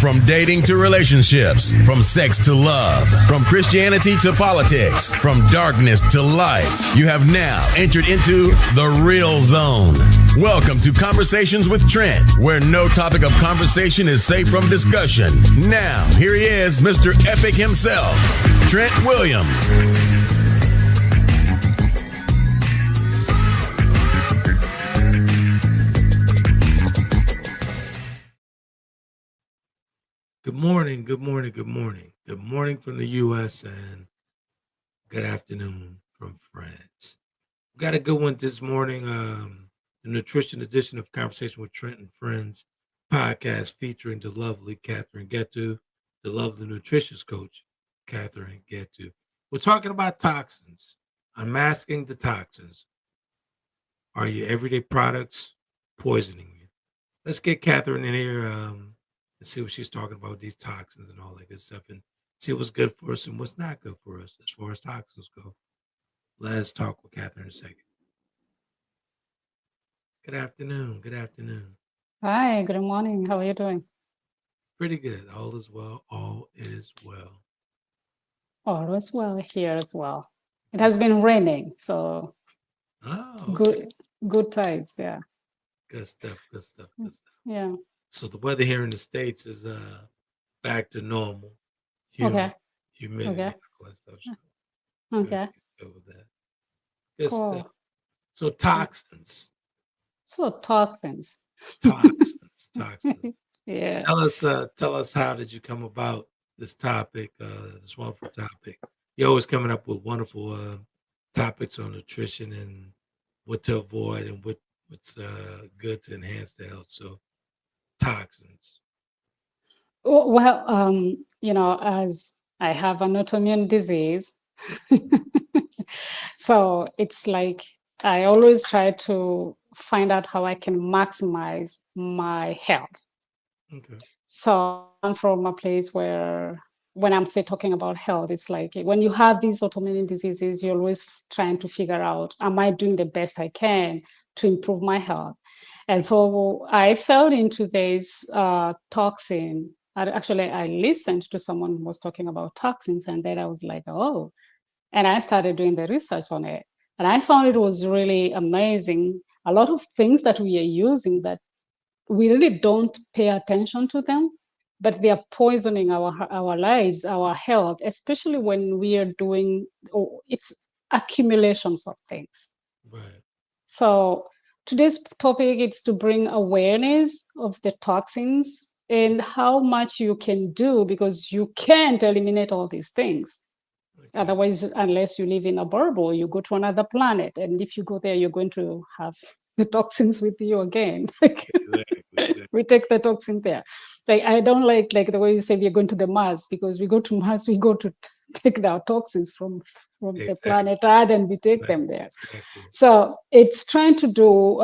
From dating to relationships, from sex to love, from Christianity to politics, from darkness to light, you have now entered into the real zone. Welcome to Conversations with Trent, where no topic of conversation is safe from discussion. Now, here he is, Mr. Epic himself, Trent Williams. Good morning, good morning, good morning. Good morning from the U.S. and good afternoon from France. We got a good one this morning. The nutrition edition of Conversation with Trent and Friends podcast featuring the lovely Catherine Gettu, the lovely nutritious coach, Catherine Gettu. We're talking about toxins, unmasking the toxins. Are your everyday products poisoning you? Let's get Catherine in here. And see what she's talking about, these toxins and all that good stuff, and see what's good for us and what's not good for us as far as toxins go. Let's talk with Catherine in a second. Good afternoon. Good afternoon. Hi, good morning. How are you doing? Pretty good. All is well. All is well. All is well here as well. It has been raining, so okay. good times, yeah. Good stuff. Good stuff. Good stuff. Yeah. So the weather here in the States is back to normal. Humidity, Okay. and all that stuff. Okay. Good with that. Good Cool. stuff. So toxins. Toxins. Toxins. Yeah. Tell us how did you come about this topic, this wonderful topic. You're always coming up with wonderful topics on nutrition and what to avoid and what's good to enhance the health. So toxins. Well, as I have an autoimmune disease, so it's like I always try to find out how I can maximize my health. Okay. So I'm from a place where when I'm say talking about health, it's like when you have these autoimmune diseases, you're always trying to figure out, am I doing the best I can to improve my health? And so I fell into this toxin. I listened to someone who was talking about toxins, and then I was like, oh, and I started doing the research on it. And I found it was really amazing. A lot of things that we are using that we really don't pay attention to them, but they are poisoning our lives, our health, especially when we are doing, it's accumulations of things. Right. So today's topic is to bring awareness of the toxins and how much you can do, because you can't eliminate all these things. Okay. Otherwise, unless you live in a bubble, you go to another planet. And if you go there, you're going to have the toxins with you again. Exactly. We take the toxin there. Like, I don't like the way you say we're going to the Mars, because we go to Mars, we go to take our toxins from exactly. The planet Earth, and we take them there. Exactly. So it's trying to do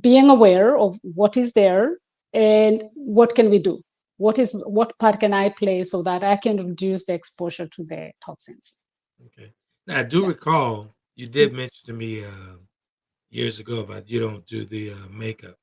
being aware of what is there and what can we do. What part can I play so that I can reduce the exposure to the toxins? Okay. Now I do recall you did mention to me years ago about you don't do the makeup,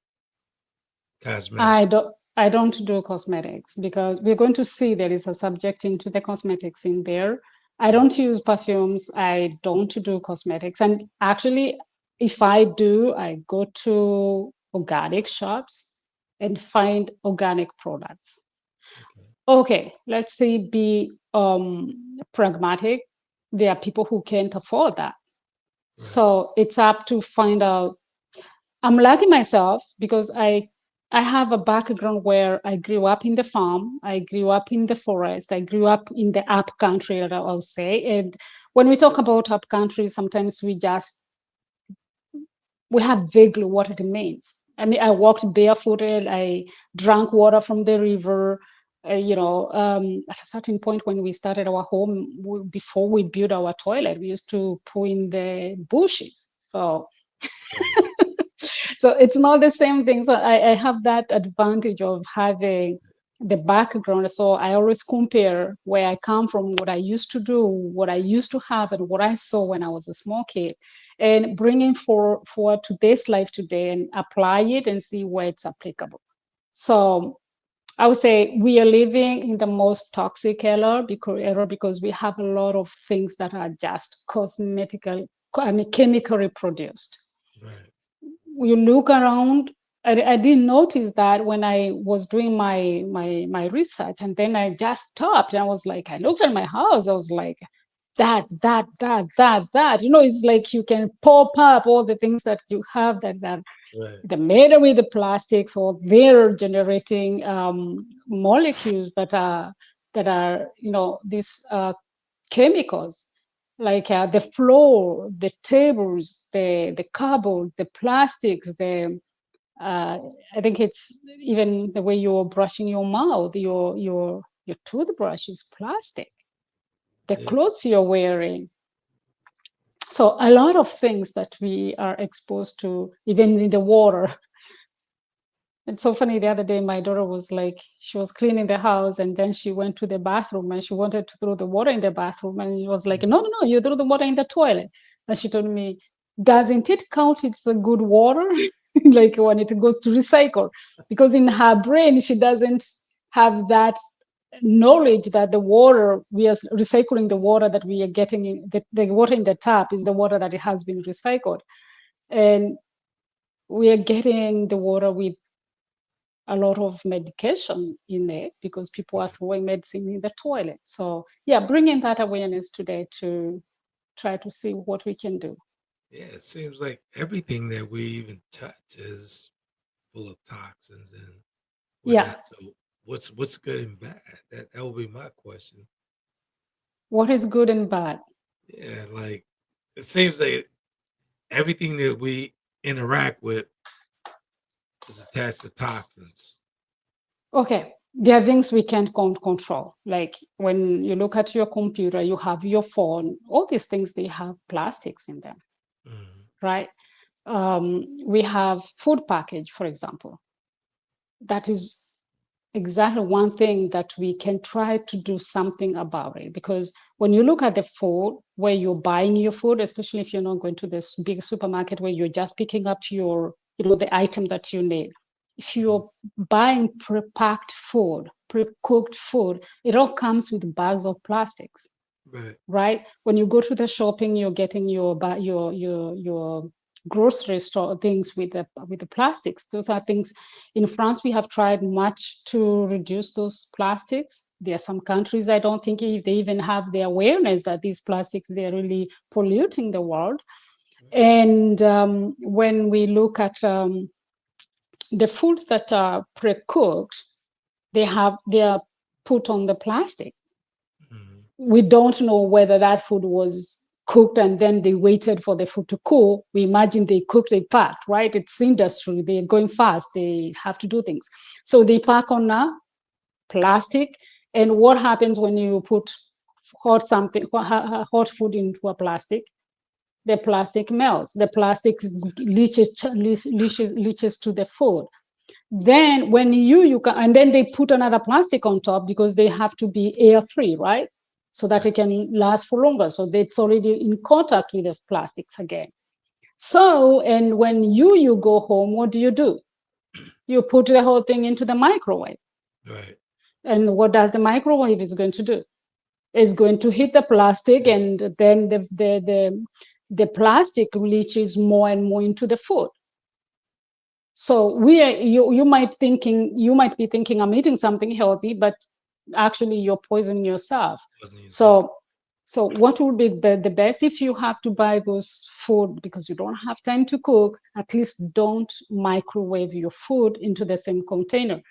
cosmetics. I don't do cosmetics, because we're going to see there is a subject into the cosmetics in there. I don't use perfumes. I don't do cosmetics. And actually, if I do, I go to organic shops and find organic products. Okay, let's say be pragmatic. There are people who can't afford that. Right. So it's up to find out. I'm lucky myself, because I have a background where I grew up in the farm. I grew up in the forest. I grew up in the up country, I'll say. And when we talk about up country, sometimes we have vaguely what it means. I mean, I walked barefooted. I drank water from the river. At a certain point when we started our home, before we built our toilet, we used to poo in the bushes. So so it's not the same thing. So I have that advantage of having the background. So I always compare where I come from, what I used to do, what I used to have, and what I saw when I was a small kid, and bringing forward to this life today and apply it and see where it's applicable. So I would say we are living in the most toxic era because we have a lot of things that are just chemically produced. Right. You look around. I didn't notice that when I was doing my research, and then I just stopped. And I was like, I looked at my house. I was like, that. It's like you can pop up all the things that you have that Right. the matter with the plastics, or they're generating molecules that are these chemicals, like the floor, the tables, the cupboards, the plastics, the I think it's even the way you're brushing your mouth, your toothbrush is plastic, the Yeah. clothes you're wearing. So a lot of things that we are exposed to, even in the water. It's so funny. The other day, my daughter was like, she was cleaning the house, and then she went to the bathroom and she wanted to throw the water in the bathroom. And he was like, Mhm. no, no, no, you throw the water in the toilet. And she told me, doesn't it count? It's a good water, like when it goes to recycle. Because in her brain, she doesn't have that knowledge that the water, we are recycling the water that we are getting in, the water in the tap is the water that it has been recycled. And we are getting the water with a lot of medication in it because people are Right. throwing medicine in the toilet. So yeah, bringing that awareness today to try to see what we can do. Yeah, it seems like everything that we even touch is full of toxins and Yeah. whatnot. So what's good and bad? That would be my question. What is good and bad? Yeah, like it seems like everything that we interact with is attached to toxins. Okay. There are things we can't control. Like when you look at your computer, you have your phone, all these things, they have plastics in them, Mhm. right? We have food package, for example. That is exactly one thing that we can try to do something about it, because when you look at the food where you're buying your food, especially if you're not going to this big supermarket where you're just picking up the item that you need, if Mhm. you're buying pre-packed food, pre-cooked food, it all comes with bags of plastics, Right. right? When you go to the shopping, you're getting your grocery store things with the plastics. Those are things. In France, we have tried much to reduce those plastics. There are some countries, I don't think if they even have the awareness that these plastics, they're really polluting the world. Right. And when we look at the foods that are pre-cooked, they are put on the plastic. Mhm. We don't know whether that food was cooked and then they waited for the food to cool. We imagine they cooked it packed, right? It's industry. They're going fast. They have to do things. So they pack on a plastic. And what happens when you put hot food into a plastic? The plastic melts. The plastic leaches to the food. Then when you can, and then they put another plastic on top because they have to be air free, right? So that Right. it can last for longer. So it's already in contact with the plastics again. So, and when you go home, what do? You put the whole thing into the microwave. Right. And what does the microwave is going to do? It's going to hit the plastic, Yeah. and then the plastic leaches more and more into the food. So you might be thinking I'm eating something healthy, but actually you're poisoning yourself. Wasn't yourself. So what would be the best if you have to buy those food because you don't have time to cook? At least don't microwave your food into the same container.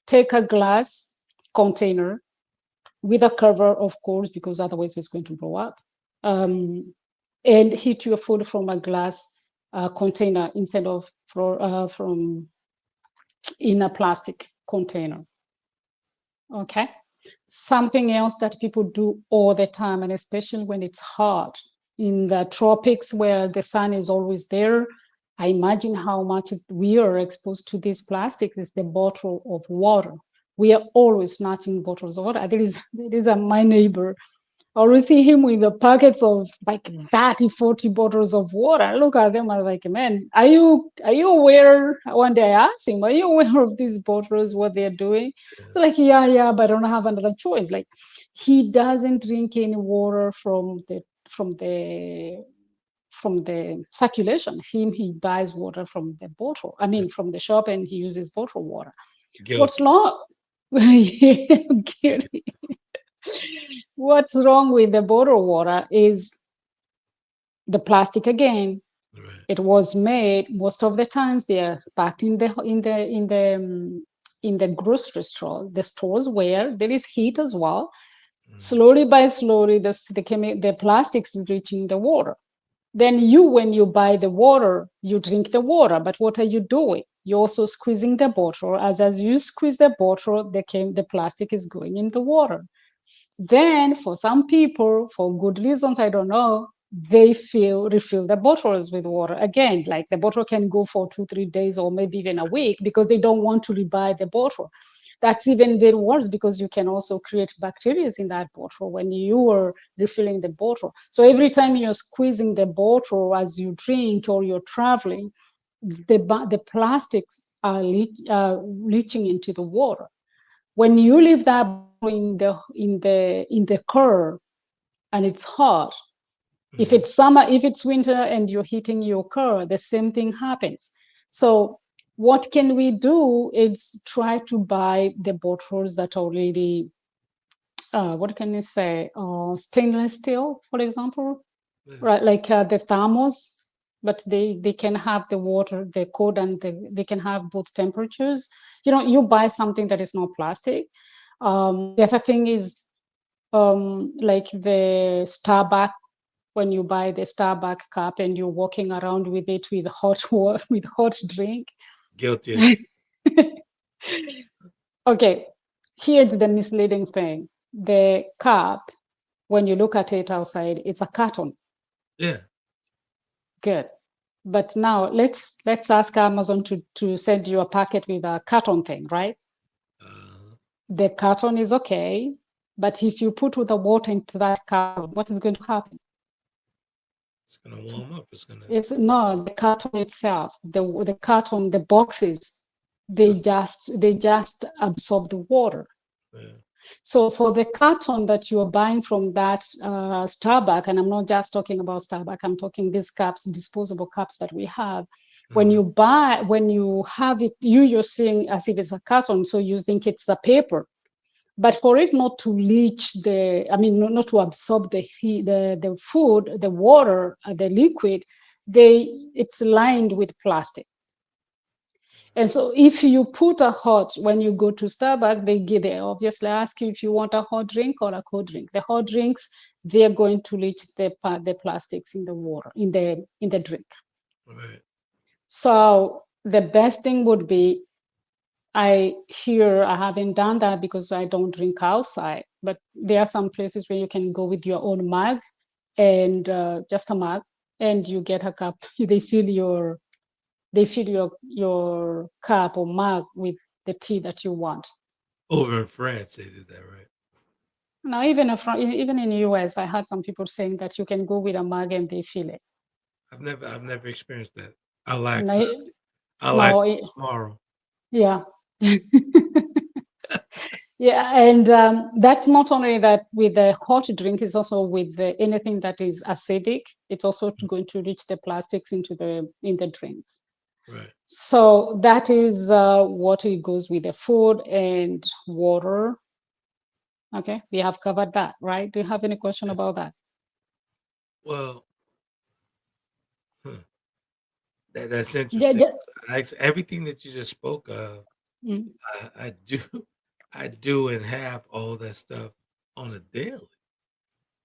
Take a glass container with a cover, of course, because otherwise it's going to blow up. Right. Um, and heat your food from a glass container instead of from in a plastic container. Okay. Something else that people do all the time, and especially when it's hot in the tropics where the sun is always there, I imagine how much we are exposed to these plastics is the bottle of water. We are always snatching bottles of water. There is my neighbor. Or we see him with the packets of like 30, 40 bottles of water. I look at them, I'm like, man, are you aware? One day I asked him, are you aware of these bottles, what they're doing? Yeah. So like, yeah, but I don't have another choice. Like he doesn't drink any water from the from the circulation. He buys water from the bottle. I mean from the shop and he uses bottled water. What's Guilty. wrong? Guilty. What's wrong with the bottled water is the plastic again. Right. It was made most of the times they are packed in the grocery store, the stores where there is heat as well. Mm. Slowly by slowly, the plastics is reaching the water. Then you, when you buy the water, you drink the water. But what are you doing? You're also squeezing the bottle. As you squeeze the bottle, the plastic is going in the water. Then, for some people, for good reasons, I don't know, they refill the bottles with water. Again, like the bottle can go for 2, 3 days or maybe even a week because they don't want to rebuy the bottle. That's even very worse because you can also create bacteria in that bottle when you are refilling the bottle. So every time you're squeezing the bottle as you drink or you're traveling, the plastics are leaching into the water. When you leave that bottle in the car and it's hot, if Mm. it's summer, if it's winter and you're heating your car, the same thing happens. So what can we do is try to buy the bottles that are already what can you say, stainless steel, for example, Yeah. right? Like the thermos, but they can have the water, the cold, and they can have both temperatures. You buy something that is not plastic. The other thing is like the Starbucks. When you buy the Starbucks cup and you're walking around with it with hot water, with hot drink. Guilty again. Okay, here's the misleading thing. The cup, when you look at it outside, it's a carton. Yeah. Good. But now let's ask Amazon to send you a packet with a carton thing, right? Uh, The carton is okay, but if you put the water into that carton, what is going to happen? it's gonna warm up. It's gonna. It's not the carton itself, the carton, the boxes, they just absorb the water. Yeah. So for the carton that you're buying from that Starbucks, and I'm not just talking about Starbucks, I'm talking these cups, disposable cups that we have. Mm. When you have it, you're seeing as if it's a carton, so you think it's a paper. But for it not to leach not to absorb the heat, the food, the water, the liquid, it's lined with plastic. And so if you put when you go to Starbucks, they obviously ask you if you want a hot drink or a cold drink. The hot drinks, they're going to leach the plastics in the water, in the drink. Right. So the best thing would be, I haven't done that because I don't drink outside, but there are some places where you can go with your own mug and just a mug, and you get a cup. They fill your cup or mug with the tea that you want. Over in France, they did that, right? Now, even in the US, I had some people saying that you can go with a mug and they fill it. I've never experienced that. I'll ask. No, I'll ask no, tomorrow. yeah. Yeah, and that's not only that with the hot drink, it's also with anything that is acidic. It's also going to reach the plastics in the drinks. Right. So that is what it goes with the food and water. Okay, we have covered that, right? Do you have any question Yeah. about that? Well, huh, that's Yeah, interesting. yeah. Everything that you just spoke of, Mm. I do, I do, and have all that stuff on a daily.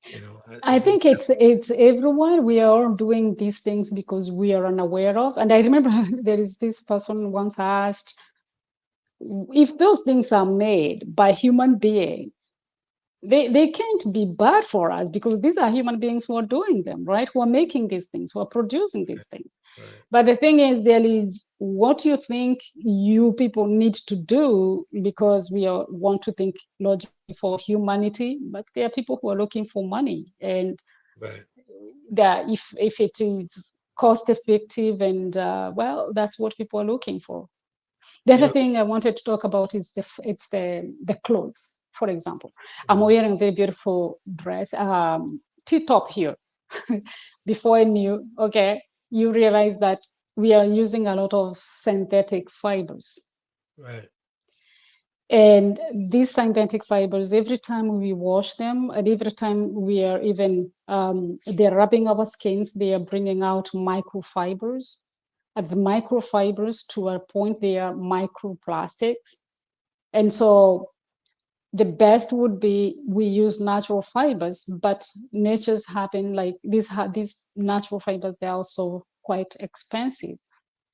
I I do. think it's everyone. We are all doing these things because we are unaware of. And I remember there is this person once asked, if those things are made by human beings, they can't be bad for us because these are human beings who are doing them, right? Who are making these things, who are producing these things. Right. But the thing is, there is what you think you people need to do because want to think logically for humanity, but there are people who are looking for money, and Right. that if it is cost effective and well, that's what people are looking for. The You other know. thing I wanted to talk about is the clothes. For example, I'm Mhm. wearing a very beautiful dress, T-top here. Before I knew, okay, you realize that we are using a lot of synthetic fibers. Right. And these synthetic fibers, every time we wash them, and every time we are even they're rubbing our skins, they are bringing out microfibers. At the microfibers, to a point, they are microplastics. And so the best would be we use natural fibers, but nature's happen like these natural fibers, they're also quite expensive.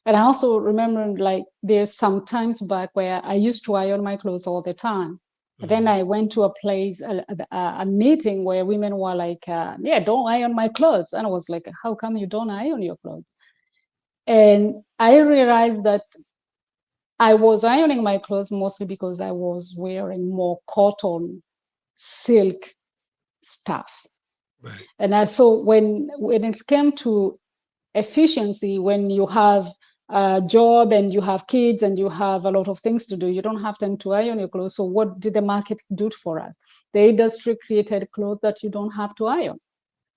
And I also remember like there's some times back where I used to iron my clothes all the time. But then Mhm. I went to a place, a meeting where women were like, yeah, don't iron my clothes. And I was like, how come you don't iron your clothes? And I realized that I was ironing my clothes mostly because I was wearing more cotton, silk stuff. Right. And I saw when it came to efficiency, when you have a job and you have kids and you have a lot of things to do, you don't have time to iron your clothes. So what did the market do for us? The industry created clothes that you don't have to iron.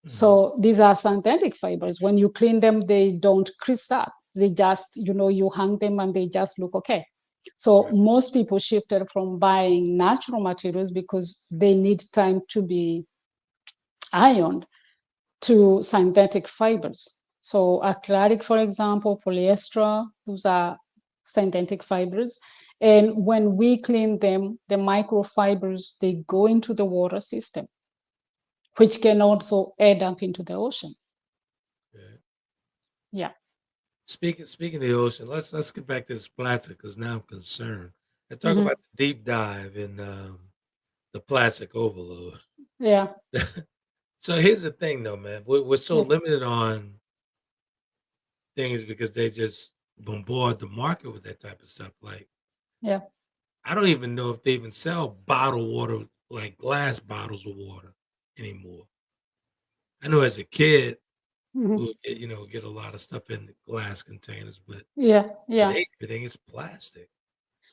Mhm. So these are synthetic fibers. When you clean them, they don't crisp up. They just, you hang them and they just look okay. So Right. most people shifted from buying natural materials because they need time to be ironed to synthetic fibers. So acrylic, for example, polyester, those are synthetic fibers. And when we clean them, the microfibers, they go into the water system, which can also end up into the ocean. Yeah. Yeah. Speaking of the ocean, let's get back to this plastic because now I'm concerned. And talk Mhm. about the deep dive in the plastic overload. Yeah. So here's the thing, though, man. We're so Yeah. limited on things because they just bombard the market with that type of stuff. Like Yeah. I don't even know if they even sell bottled water, like glass bottles of water anymore. I know as a kid, we Mhm. would get a lot of stuff in the glass containers, but Yeah. Yeah. today everything is plastic.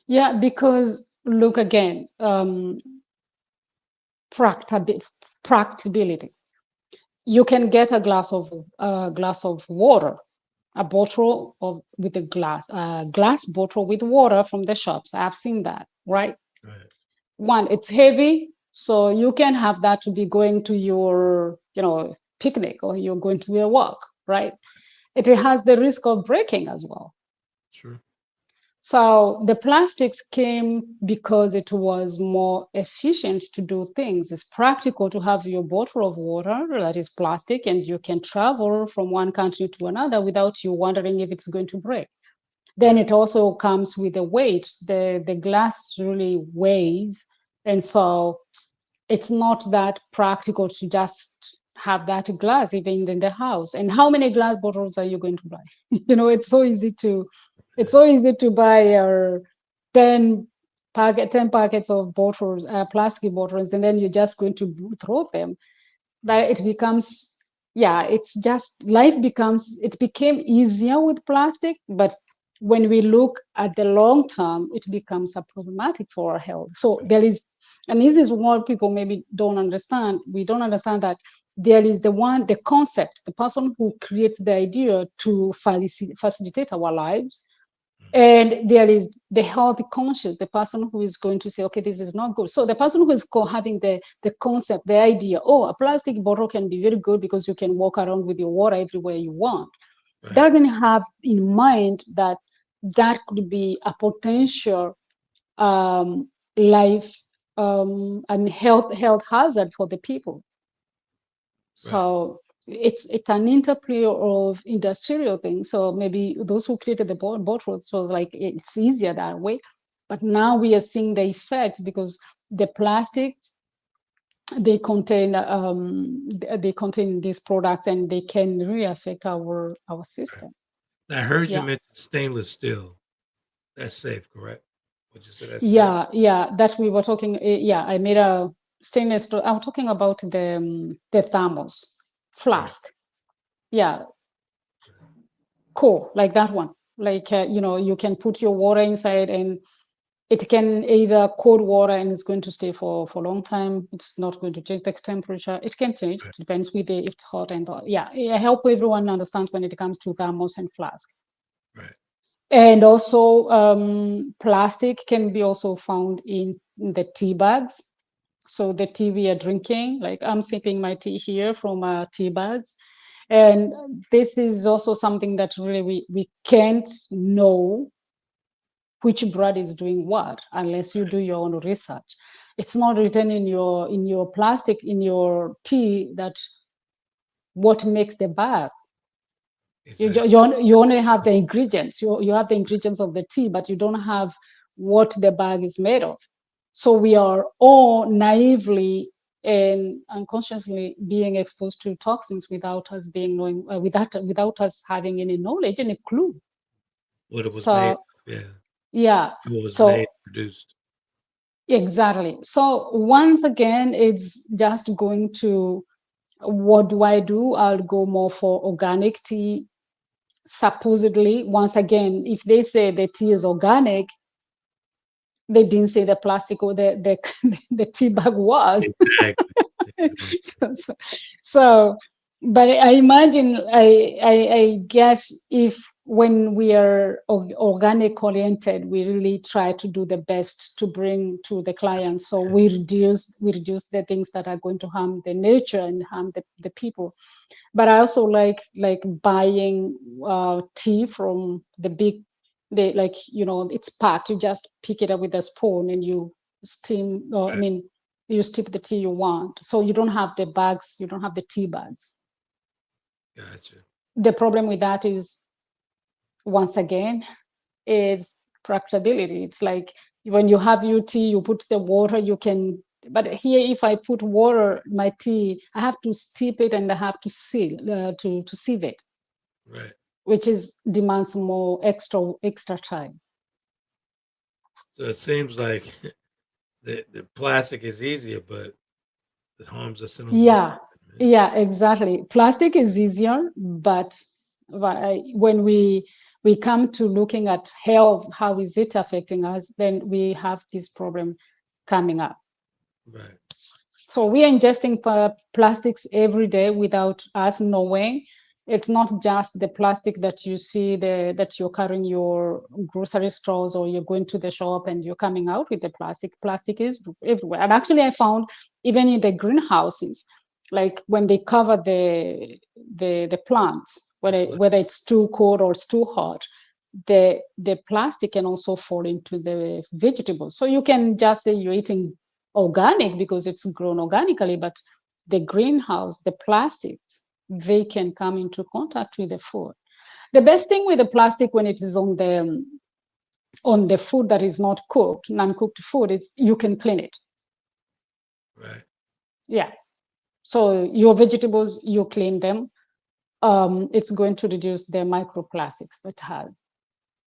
Yeah. Because look again, practibi- practicability. You can get a glass of water, a bottle of with a glass bottle with water from the shops. I've seen that, right? Right. One, it's heavy, so you can have that to be going to your, picnic, or you're going to your work, right? It has the risk of breaking as well. True. So the plastics came because it was more efficient to do things. It's practical to have your bottle of water that is plastic, and you can travel from one country to another without you wondering if it's going to break. Then Right. it also comes with a weight. The glass really weighs, and so it's not that practical to just have that glass even in the house. And how many glass bottles are you going to buy? It's so easy to buy 10 10 packets of bottles, plastic bottles, and then you're just going to throw them. But Right. it becomes, yeah, it's just it became easier with plastic, but when we look at the long term, it becomes a problematic for our health. So there is, and this is what people maybe don't understand. We don't understand that there is the concept, the person who creates the idea to facilitate our lives, Mhm. and there is the health conscious, the person who is going to say, okay, this is not good. So the person who is having the concept, the idea, oh, a plastic bottle can be very good because you can walk around with your water everywhere you want, Right. doesn't have in mind that that could be a potential um, life and health hazard for the people. Right. So it's an interplay of industrial things. So maybe those who created the bottles was like it's easier that way, but now we are seeing the effects because the plastics they contain these products, and they can really affect our Right. system. Now, I heard you Yeah. mention stainless steel. That's safe, correct? Would you say that's safe? Yeah, that we were talking. Yeah, I made a stainless steel. I'm talking about the thermos Right. flask. Yeah, cool, like that one. Like you can put your water inside, and it can either cold water, and it's going to stay for a long time. It's not going to change the temperature. It can change. Right. It depends with the if it's hot and yeah. I help everyone understand when it comes to thermos and flask. Right. And also, plastic can be also found in the tea bags. So the tea we are drinking, like I'm sipping my tea here from tea bags. And this is also something that really we can't know which brand is doing what unless you Right. do your own research. It's not written in your plastic in your tea that what makes the bag. Exactly. You only have the ingredients. You have the ingredients of the tea, but you don't have what the bag is made of. So we are all naively and unconsciously being exposed to toxins without us being knowing, without us having any knowledge, any clue. What it was made So of. Yeah. yeah, It was made, so produced. exactly. So once again, it's just going to, what do I do? I'll go more for organic tea. Supposedly, once again, if they say the tea is organic, they didn't say the plastic or the tea bag was. Exactly. Exactly. so, so, so, but I imagine, I guess if when we are organic oriented, we really try to do the best to bring to the That's client. So yeah. we reduce the things that are going to harm the nature and harm the people. But I also like buying tea from the big, they like, it's packed. You just pick it up with a spoon and you steam, I Right. mean, you steep the tea you want. So you don't have the bags, you don't have the tea bags. Gotcha. The problem with that is, once again, is practicability. It's like when you have your tea, you put the water, you can, but here if I put water, my tea, I have to steep it and I have to seal to sieve it, Right. which is demands more extra time. So it seems like the plastic is easier, but it harms us in the long Yeah, run, man. yeah, exactly. Plastic is easier, but when we come to looking at health, how is it affecting us, then we have this problem coming up. Right. So we are ingesting plastics every day without us knowing. It's not just the plastic that you see that you're carrying your grocery stores, or you're going to the shop and you're coming out with the plastic. Plastic is everywhere. And actually, I found even in the greenhouses, like when they cover the plants, whether it's too cold or it's too hot, the plastic can also fall into the vegetables. So you can just say you're eating organic because it's grown organically, but the greenhouse, the plastics, they can come into contact with the food. The best thing with the plastic when it is on the food that is not cooked, non-cooked food, is you can clean it. Right. Yeah. So your vegetables, you clean them. It's going to reduce the microplastics that has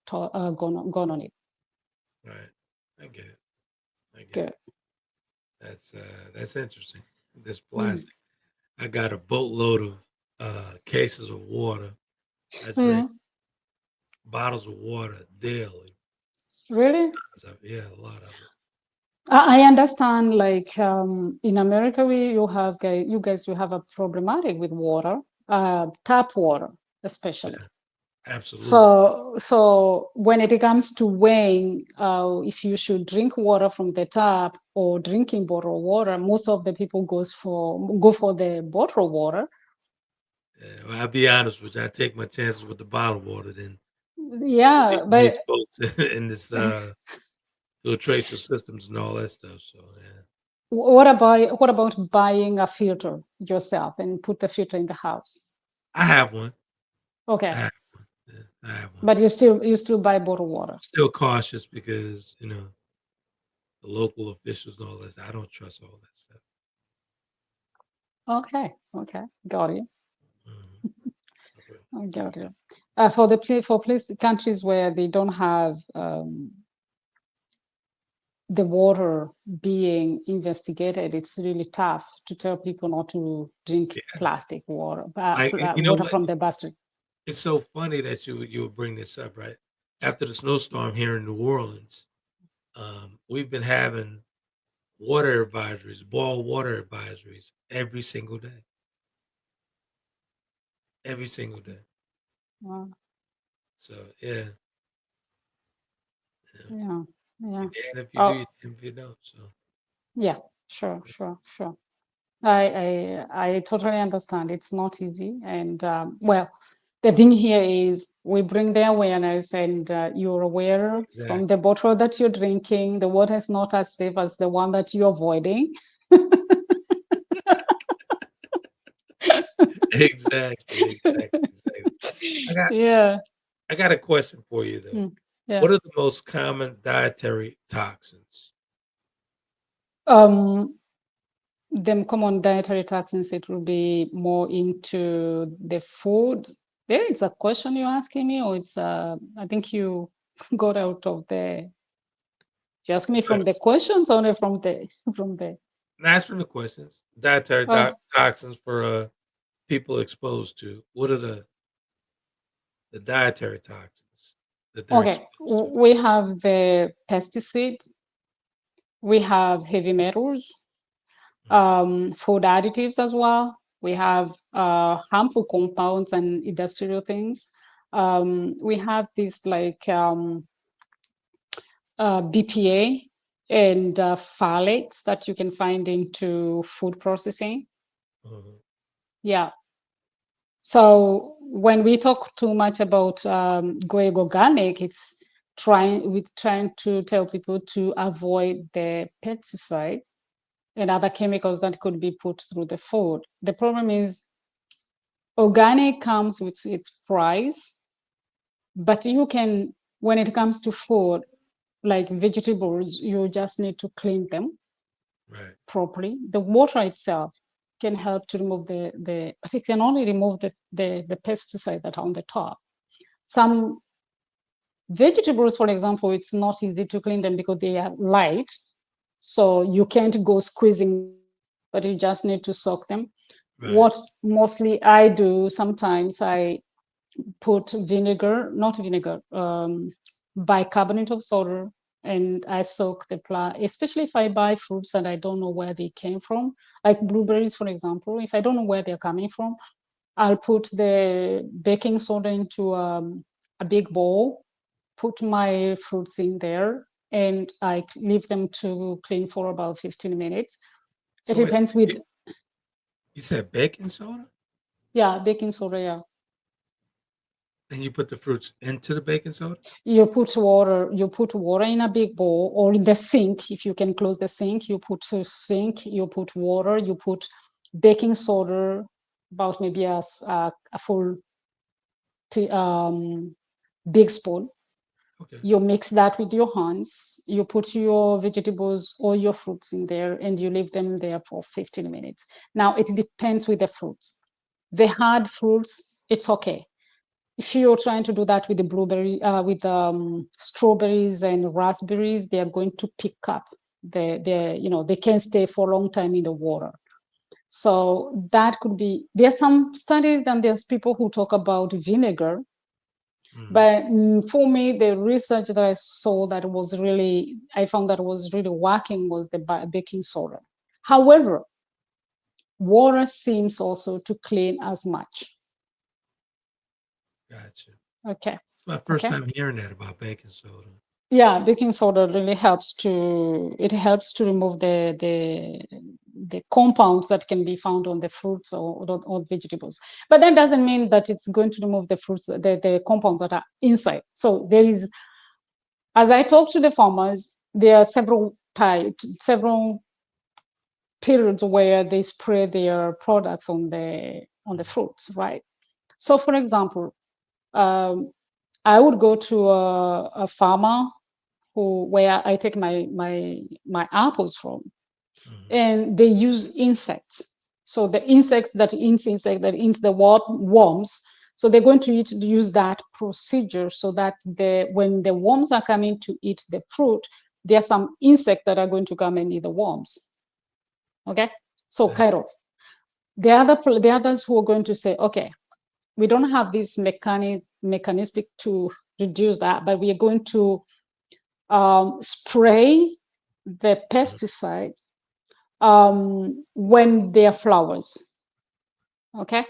gone on it. Right. I get it. I get Good. it. That's interesting. This Mm. plastic. I got a boatload of cases of water. I drink Yeah. bottles of water daily. Really? So, yeah, a lot of it. I understand, like in America, you guys, you have a problematic with water, tap water especially. Yeah, absolutely. So when it comes to weighing, if you should drink water from the tap or drinking bottled water, most of the people go for the bottled water. Yeah, well, I'll be honest with you. I take my chances with the bottled water than Yeah, these but folks in this filtration systems and all that stuff. So yeah, what about buying a filter yourself and put the filter in the house? I have one. I Okay, have one. Yeah, I have one. but you still buy bottled water. Still cautious because the local officials and all that. I don't trust all that stuff. Okay, got it. Mhm. Okay. I got it. For countries where they don't have the water being investigated, it's really tough to tell people not to drink Yeah. plastic water, You know water what? from the plastic. It's so funny that you would bring this up, right? After the snowstorm here in New Orleans, we've been having water advisories, boil water advisories every single day. Uh, So yeah, yeah. yeah, yeah. You're damned if you do, Oh, you're damned if you don't. So yeah. Sure. I totally understand. It's not easy, and well, the thing here is we bring the awareness, and you're aware from the exactly, bottle that you're drinking, the water is not as safe as the one that you're avoiding. exactly. I got Yeah. I got a question for you though. Mm, yeah. What are the most common dietary toxins? Um, the common dietary toxins, it will be more into the food. There is a question you're asking me, or it's I think you got out of the. You ask me from the Questions. questions or from the from the. Ask from the questions. Dietary Uh, toxins for people exposed to. What are the dietary toxins that they're okay, exposed to? we have the pesticides, we have heavy metals, Mhm, food additives as well. We have harmful compounds and industrial things. We have this like BPA and phthalates that you can find into food processing. mhm, Yeah. So when we talk too much about going organic, it's trying to tell people to avoid the pesticides and other chemicals that could be put through the food. The problem is organic comes with its price, but you can, when it comes to food, like vegetables, you just need to clean them right, properly. The water itself can help to remove but it can only remove the pesticide that are on the top. Some vegetables, for example, it's not easy to clean them because they are light. So you can't go squeezing them, but you just need to soak them. right. What mostly I do, sometimes I put vinegar, not vinegar, bicarbonate of soda, and I soak the plant, especially if I buy fruits and I don't know where they came from, like blueberries, for example. If I don't know where they're coming from, I'll put the baking soda into a big bowl, put my fruits in there, and I leave them to clean for about 15 minutes. It So wait, depends with, you said baking soda, yeah, baking soda, yeah. and you put the fruits into the baking soda? You put water in a big bowl or in the sink. If you can close the sink, you put a sink, you put water, you put baking soda, about maybe a full big spoon. Okay, You mix that with your hands, you put your vegetables or your fruits in there, and you leave them there for 15 minutes. Now it depends with the fruits. The hard fruits, it's okay. If you're trying to do that with the with strawberries and raspberries, they are going to pick up they can stay for a long time in the water. So that could be, there's some studies and there's people who talk about vinegar, mhm, but for me, the research that I saw that was really, I found that was really working was the baking soda. However, water seems also to clean as much. gotcha. Okay. It's my first Okay. time hearing that about baking soda. Yeah, baking soda really helps to remove the compounds that can be found on the fruits or vegetables. But that doesn't mean that it's going to remove the fruits, the compounds that are inside. So there is, as I talk to the farmers, there are several periods where they spray their products on the Mhm, fruits, right? So for example, um, I would go to a farmer where I take my apples from, mhm, and they use insects. So the insects that eats the worms. So they're going to use that procedure so that when the worms are coming to eat the fruit, there are some insects that are going to come and eat the worms. Okay, so kind of the others who are going to say, okay, we don't have this mechanistic to reduce that, but we are going to spray the pesticides when they are flowers. Okay,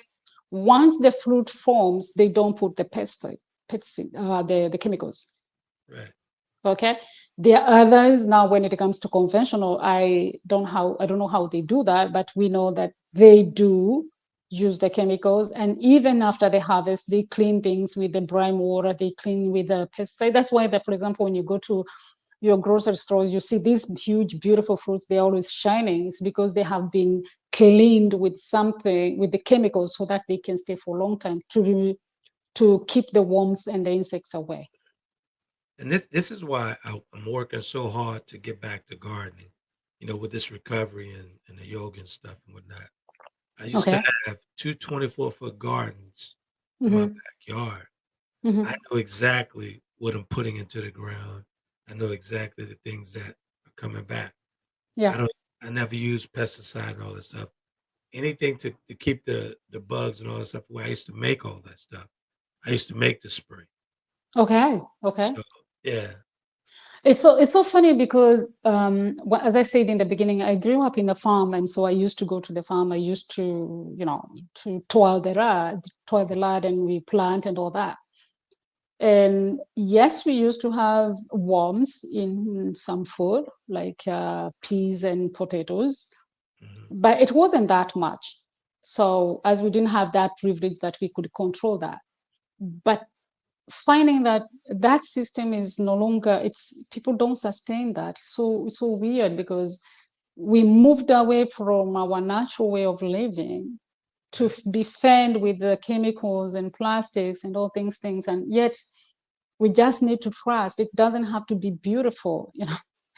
once the fruit forms, they don't put the the chemicals. Right. Okay, there are others now. When it comes to conventional, I don't know how they do that, but we know that they do use the chemicals, and even after the harvest, they clean things with the brine water. They clean with the pesticide. That's why that, for example, when you go to your grocery stores, you see these huge, beautiful fruits. They're always shining. It's because they have been cleaned with something, with the chemicals, so that they can stay for a long time to keep the worms and the insects away. And this is why I'm working so hard to get back to gardening, with this recovery and the yoga and stuff and whatnot. I used to Okay. have two 24-foot gardens in my Mm-hmm. backyard. Mm-hmm. I know exactly what I'm putting into the ground. I know exactly the things that are coming back. Yeah. I never use pesticide and all that stuff. Anything to keep the bugs and all that stuff away. I used to make all that stuff. I used to make the spray. Okay. Okay. So yeah. It's so funny because as I said in the beginning, I grew up in the farm, and so I used to go to the farm. I used to, to toil the land, and we plant and all that. And yes, we used to have worms in some food, like peas and potatoes, Mhm. but it wasn't that much. So as we didn't have that privilege that we could control that, but finding that that system is no longer, it's people don't sustain that. So it's so weird because we moved away from our natural way of living to Right. be fed with the chemicals and plastics and all things, and yet we just need to trust. It doesn't have to be beautiful.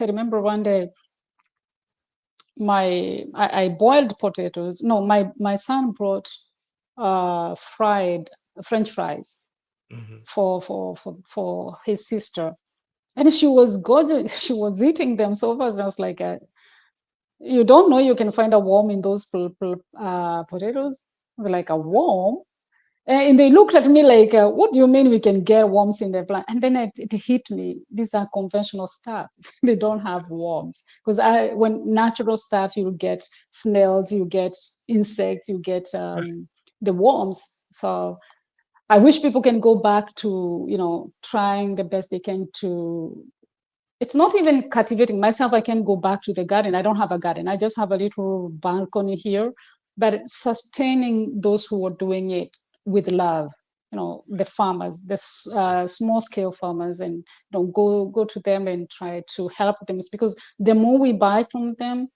I remember one day I boiled potatoes. No, my son brought fried French fries Mhm. for his sister, and she was gorgeous. She was eating them so fast. I was like, you don't know you can find a worm in those potatoes. I was like, a worm? And they looked at me like, what do you mean we can get worms in the plant? And then it hit me. These are conventional stuff. They don't have worms. Because when natural stuff, you get snails, you get insects, you get Right. the worms. So I wish people can go back to, trying the best they can to. It's not even cultivating myself. I can go back to the garden. I don't have a garden. I just have a little balcony here, but sustaining those who are doing it with love, the farmers, the small scale farmers, and go to them and try to help them. It's because the more we buy from them,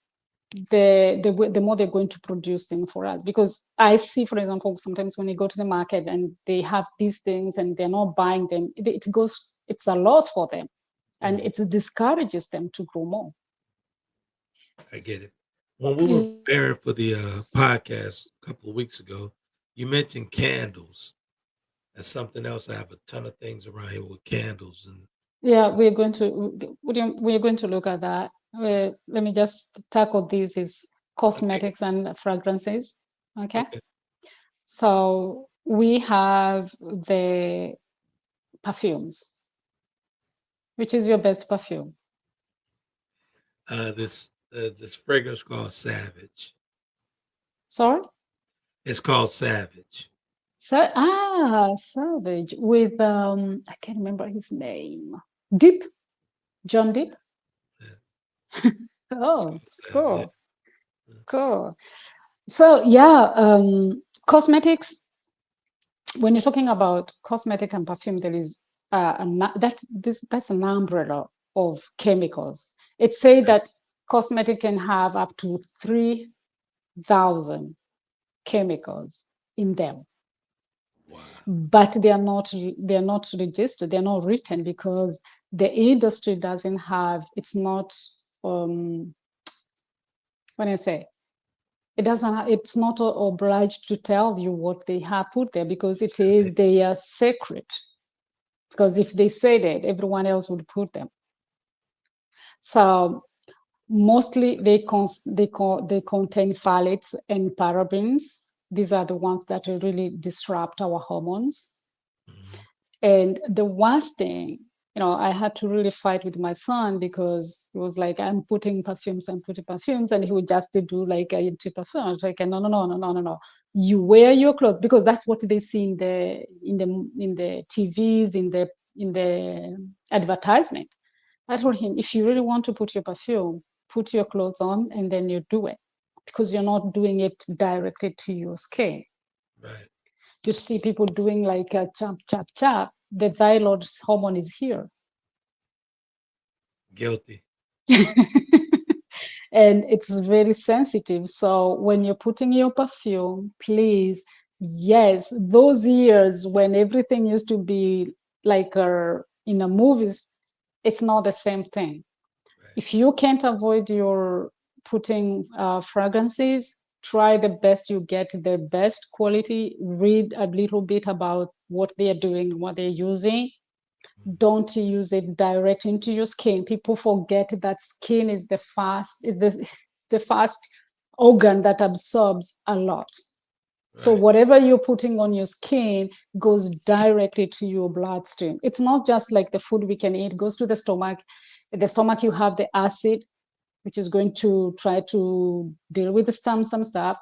the more they're going to produce things for us. Because I see, for example, sometimes when you go to the market and they have these things and they're not buying them, it's a loss for them, and Mhm. it discourages them to grow more. I get it. When we were preparing for the Yes. podcast a couple of weeks ago, you mentioned candles. That's something else. I have a ton of things around here with candles and Yeah, we're going to look at that. Let me just tackle these is okay, cosmetics and fragrances. Okay. okay. So we have the perfumes. Which is your best perfume? This fragrance called Savage. Sorry? It's called Savage. Savage with I can't remember his name. Deep, John Deep. Yeah, it's Oh, called Savage. Yeah. cool, cool. So yeah, cosmetics. When you're talking about cosmetic and perfume, there is that's an umbrella of chemicals. It said Right. that cosmetic can have up to 3,000 chemicals in them, Wow. but they are not registered. They're not written because the industry doesn't have. It's not. When I say it's not obliged to tell you what they have put there because it So is their secret. Because if they said it, everyone else would put them. So mostly they contain phthalates and parabens. These are the ones that really disrupt our hormones. mhm, And the worst thing, I had to really fight with my son because he was like, I'm putting perfumes, and he would just do like a perfume. I was like, no, no, no, no, no, no, no. You wear your clothes because that's what they see in the TVs, in the advertisement. I told him, if you really want to put your perfume, put your clothes on and then you do it because you're not doing it directly to your skin. right. You see people doing like a chop, chop, chop. The thyroid hormone is here. Guilty. And it's very sensitive. So when you're putting your perfume, please, yes, those years when everything used to be like in the movies, it's not the same thing. Right. If you can't avoid your putting fragrances, try the best you get, the best quality. Read a little bit about what they're doing, what they're using. Mhm, Don't use it direct into your skin. People forget that skin is the fast organ that absorbs a lot. So right. whatever you're putting on your skin goes directly to your bloodstream. It's not just like the food we can eat, it goes to the stomach. The stomach, you have the acid, which is going to try to deal with some stuff.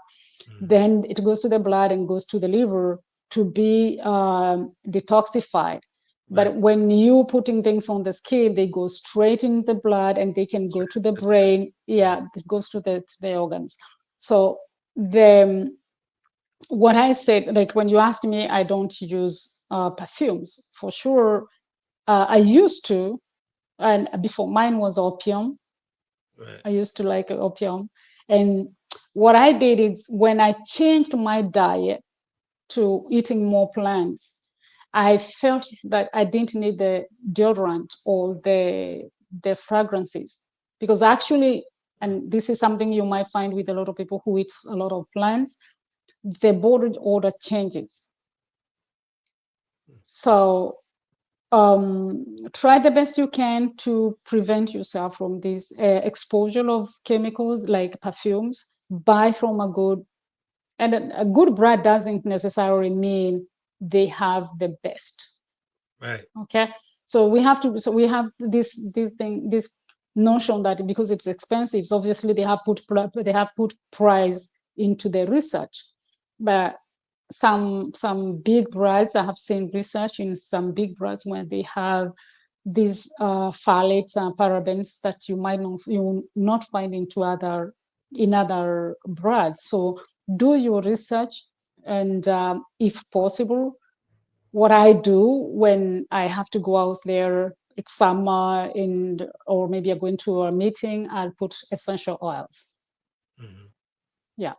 Mhm, Then it goes to the blood and goes to the liver to be detoxified. But right. when you putting things on the skin, they go straight in the blood and they can go to the That's just brain. right. Yeah, it goes to the organs. So the what I said, like when you asked me, I don't use perfumes for sure. I used to, and before mine was opium. Right. I used to like opium. And what I did is when I changed my diet to eating more plants, I felt that I didn't need the deodorant or the fragrances because actually, Mm, and this is something you might find with a lot of people who eat a lot of plants, the body odor changes. mm, So try the best you can to prevent yourself from this exposure of chemicals like perfumes. Buy from a good, and a good brand doesn't necessarily mean they have the best. right. Okay, so we have this notion that because it's expensive, so obviously they have put price into the research, but some big brands, I have seen research in some big brands where they have these phthalates and parabens that you will not find in other brands. So do your research, and if possible, what I do when I have to go out there, it's summer, or maybe I'm going to a meeting, I'll put essential oils. Mhm, Yeah,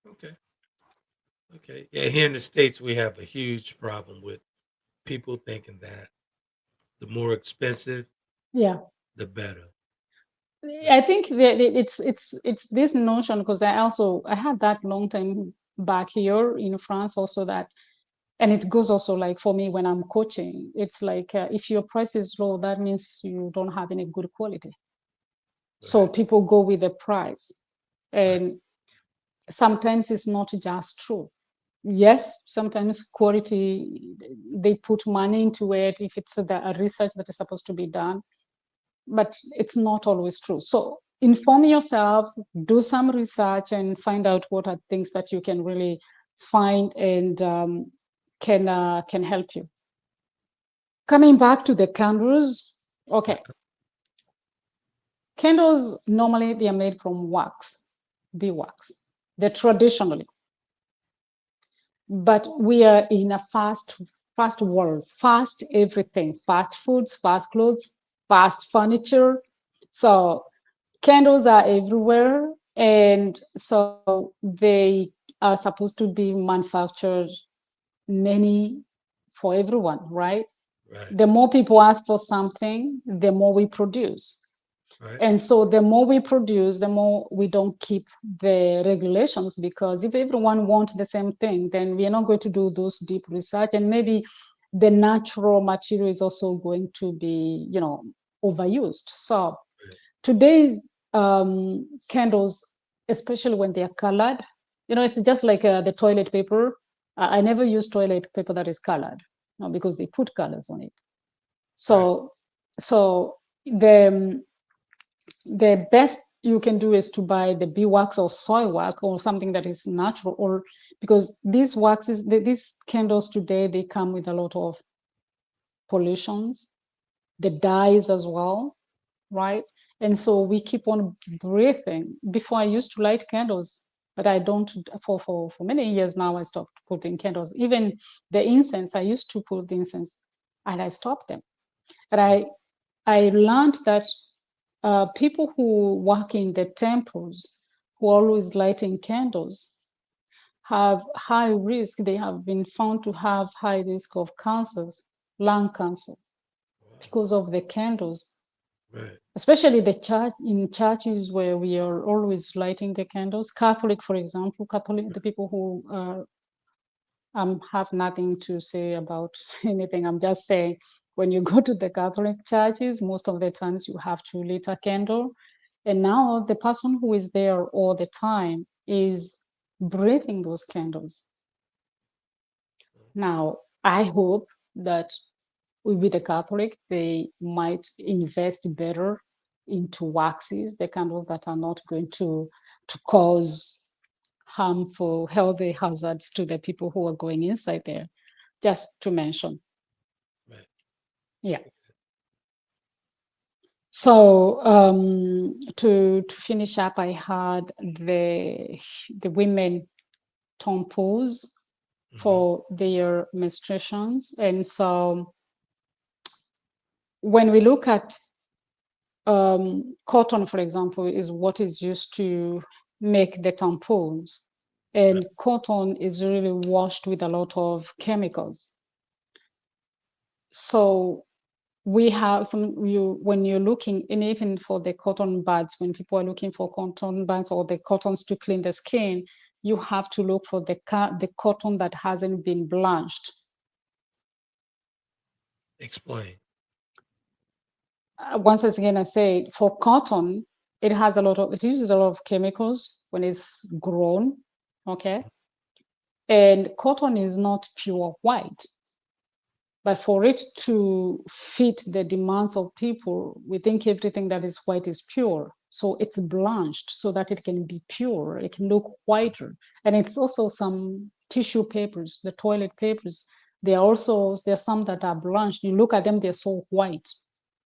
okay. Okay. Yeah, here in the States, we have a huge problem with people thinking that the more expensive, yeah. the better. I think that it's this notion because I had that long time back here in France also that, and it goes also like for me when I'm coaching, it's like if your price is low, that means you don't have any good quality. So Right. people go with the price, Right. and sometimes it's not just true. Yes, sometimes quality, they put money into it if it's a research that is supposed to be done, but it's not always true. So inform yourself, do some research, and find out what are things that you can really find and can help you. Coming back to the candles, Uh, okay, candles normally they are made from wax, beeswax. They're traditionally, but we are in a fast world, fast everything, fast foods, fast clothes, fast furniture. So candles are everywhere, and so they are supposed to be manufactured many for everyone, right? right. The more people ask for something, the more we produce. Right. And so the more we produce, the more we don't keep the regulations, because if everyone wants the same thing, then we are not going to do those deep research. And maybe the natural material is also going to be, overused. So Right. today's candles, especially when they are colored, it's just like the toilet paper. I never use toilet paper that is colored, because they put colors on it. Right. So the the best you can do is to buy the beeswax or soy wax or something that is natural, or because these waxes, these candles today, they come with a lot of pollutions, the dyes as well, right? And so we keep on breathing. Before, I used to light candles, but I don't, for many years now. I stopped putting candles. Even the incense, I used to put the incense, and I stopped them. But Same. I learned that people who work in the temples, who are always lighting candles, have high risk. They have been found to have high risk of cancers, lung cancer, Wow. because of the candles. Right. Especially the church, in churches where we are always lighting the candles. Catholic, for example, Catholic, the people who have nothing to say about anything. I'm just saying, when you go to the Catholic churches, most of the times you have to lit a candle. And now the person who is there all the time is breathing those candles. Now, I hope that with the Catholic, they might invest better into waxes, the candles that are not going to cause harmful healthy hazards to the people who are going inside there. Just to mention. Right. Yeah. So to finish up, I had the women tampons Mm-hmm. for their menstruations. And so when we look at cotton, for example, is what is used to make the tampons. Right. And cotton is really washed with a lot of chemicals. So we have some, when you're looking, and even for the cotton buds, when people are looking for cotton buds or the cottons to clean the skin, you have to look for the cotton that hasn't been blanched. Explain. Once again, I say, for cotton, it uses a lot of chemicals when it's grown. Okay. And cotton is not pure white. But for it to fit the demands of people, we think everything that is white is pure. So it's blanched so that it can be pure, it can look whiter. And it's also some tissue papers, the toilet papers. There are some that are blanched. You look at them, they're so white.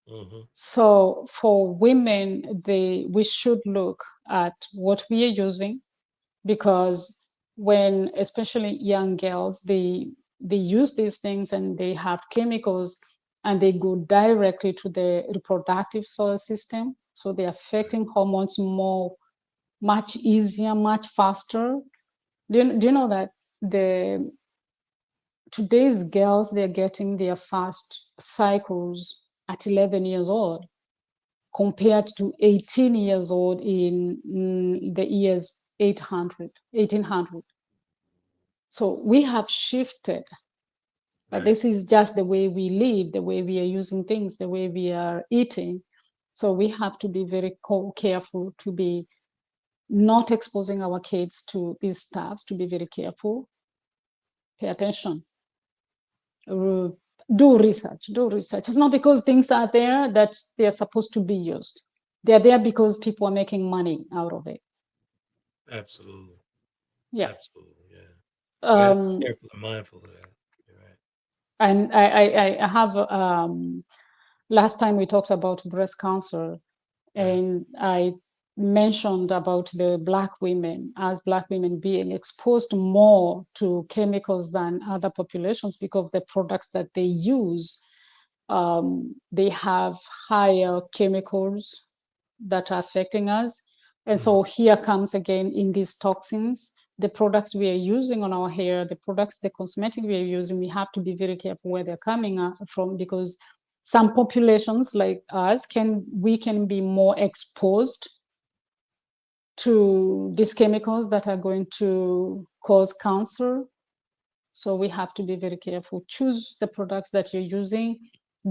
Mm-hmm. So for women, we should look at what we are using, because when especially young girls, they use these things and they have chemicals, and they go directly to the reproductive soil system, so they're affecting hormones much easier, much faster. Do you know that the today's girls, they're getting their first cycles at 11 years old, compared to 18 years old in the years 1800. So we have shifted, but Right. this is just the way we live, the way we are using things, the way we are eating. So we have to be very careful to be not exposing our kids to these stuffs, to be very careful, pay attention, uh, do research, do research. It's not because things are there that they are supposed to be used. They're there because people are making money out of it. Absolutely. Yeah. Absolutely. Yeah. We got to be Um, careful and mindful of that. You're right. and I have last time we talked about breast cancer, Right. and I mentioned about the Black women, as Black women being exposed more to chemicals than other populations because the products that they use, they have higher chemicals that are affecting us. And Mm-hmm. so here comes again in these toxins, the products we are using on our hair, the products, the cosmetic we are using, we have to be very careful where they're coming from, because some populations like us can be more exposed to these chemicals that are going to cause cancer. So we have to be very careful. Choose the products that you're using.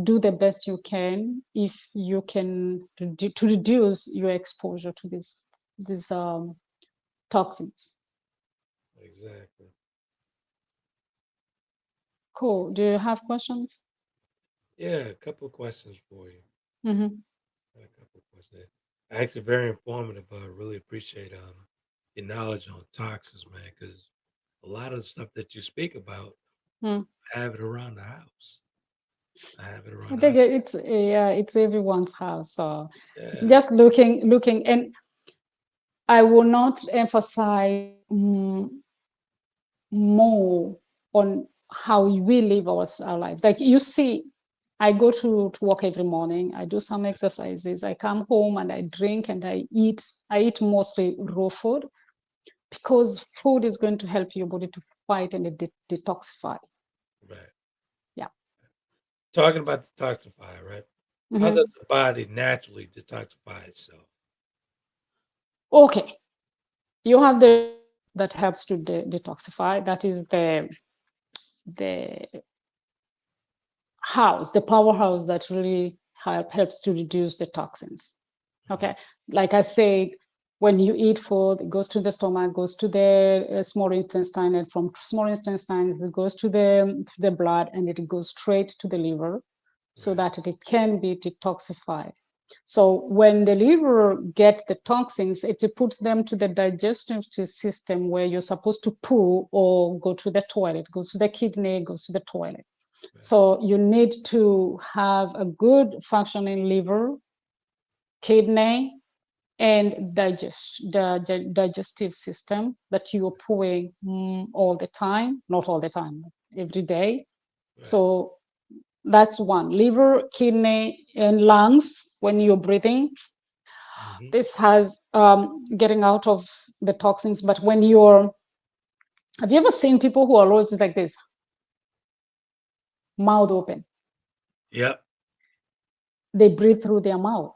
Do the best you can if you can to reduce your exposure to these toxins. Exactly. Cool. Do you have questions? Yeah, a couple of questions for you. Mm-hmm. A couple of questions. Actually, very informative. I really appreciate your knowledge on toxins, man, because a lot of the stuff that you speak about, Mm. I have it around the house. I have it I around the think house. it's yeah, it's everyone's house. So it's Yeah, just looking, and I will not emphasize more on how we live our lives. Like you see, I go to work every morning. I do some exercises. I come home and I drink and I eat. I eat mostly raw food because food is going to help your body to fight and detoxify. right. Yeah. Talking about detoxify, right? How Mhm. does the body naturally detoxify itself? Okay. You have the that helps to detoxify. That is the house, the powerhouse that really helps to reduce the toxins. Mhm. Okay, like I said, when you eat food, it goes to the stomach, goes to the small intestine, and from small intestine it goes to the blood, and it goes straight to the liver, so Right, that it can be detoxified. So when the liver gets the toxins, it puts them to the digestive system where you're supposed to poo or go to the toilet, goes to the kidney, goes to the toilet. right, So you need to have a good functioning liver, kidney, and digestive system that you are pooing all the time, not all the time, every day. right. So that's one: liver, kidney, and lungs when you're breathing. Hmm. This has getting out of the toxins. But when you're, have you ever seen people who are allergic like this, mouth open? Yep. They breathe through their mouth.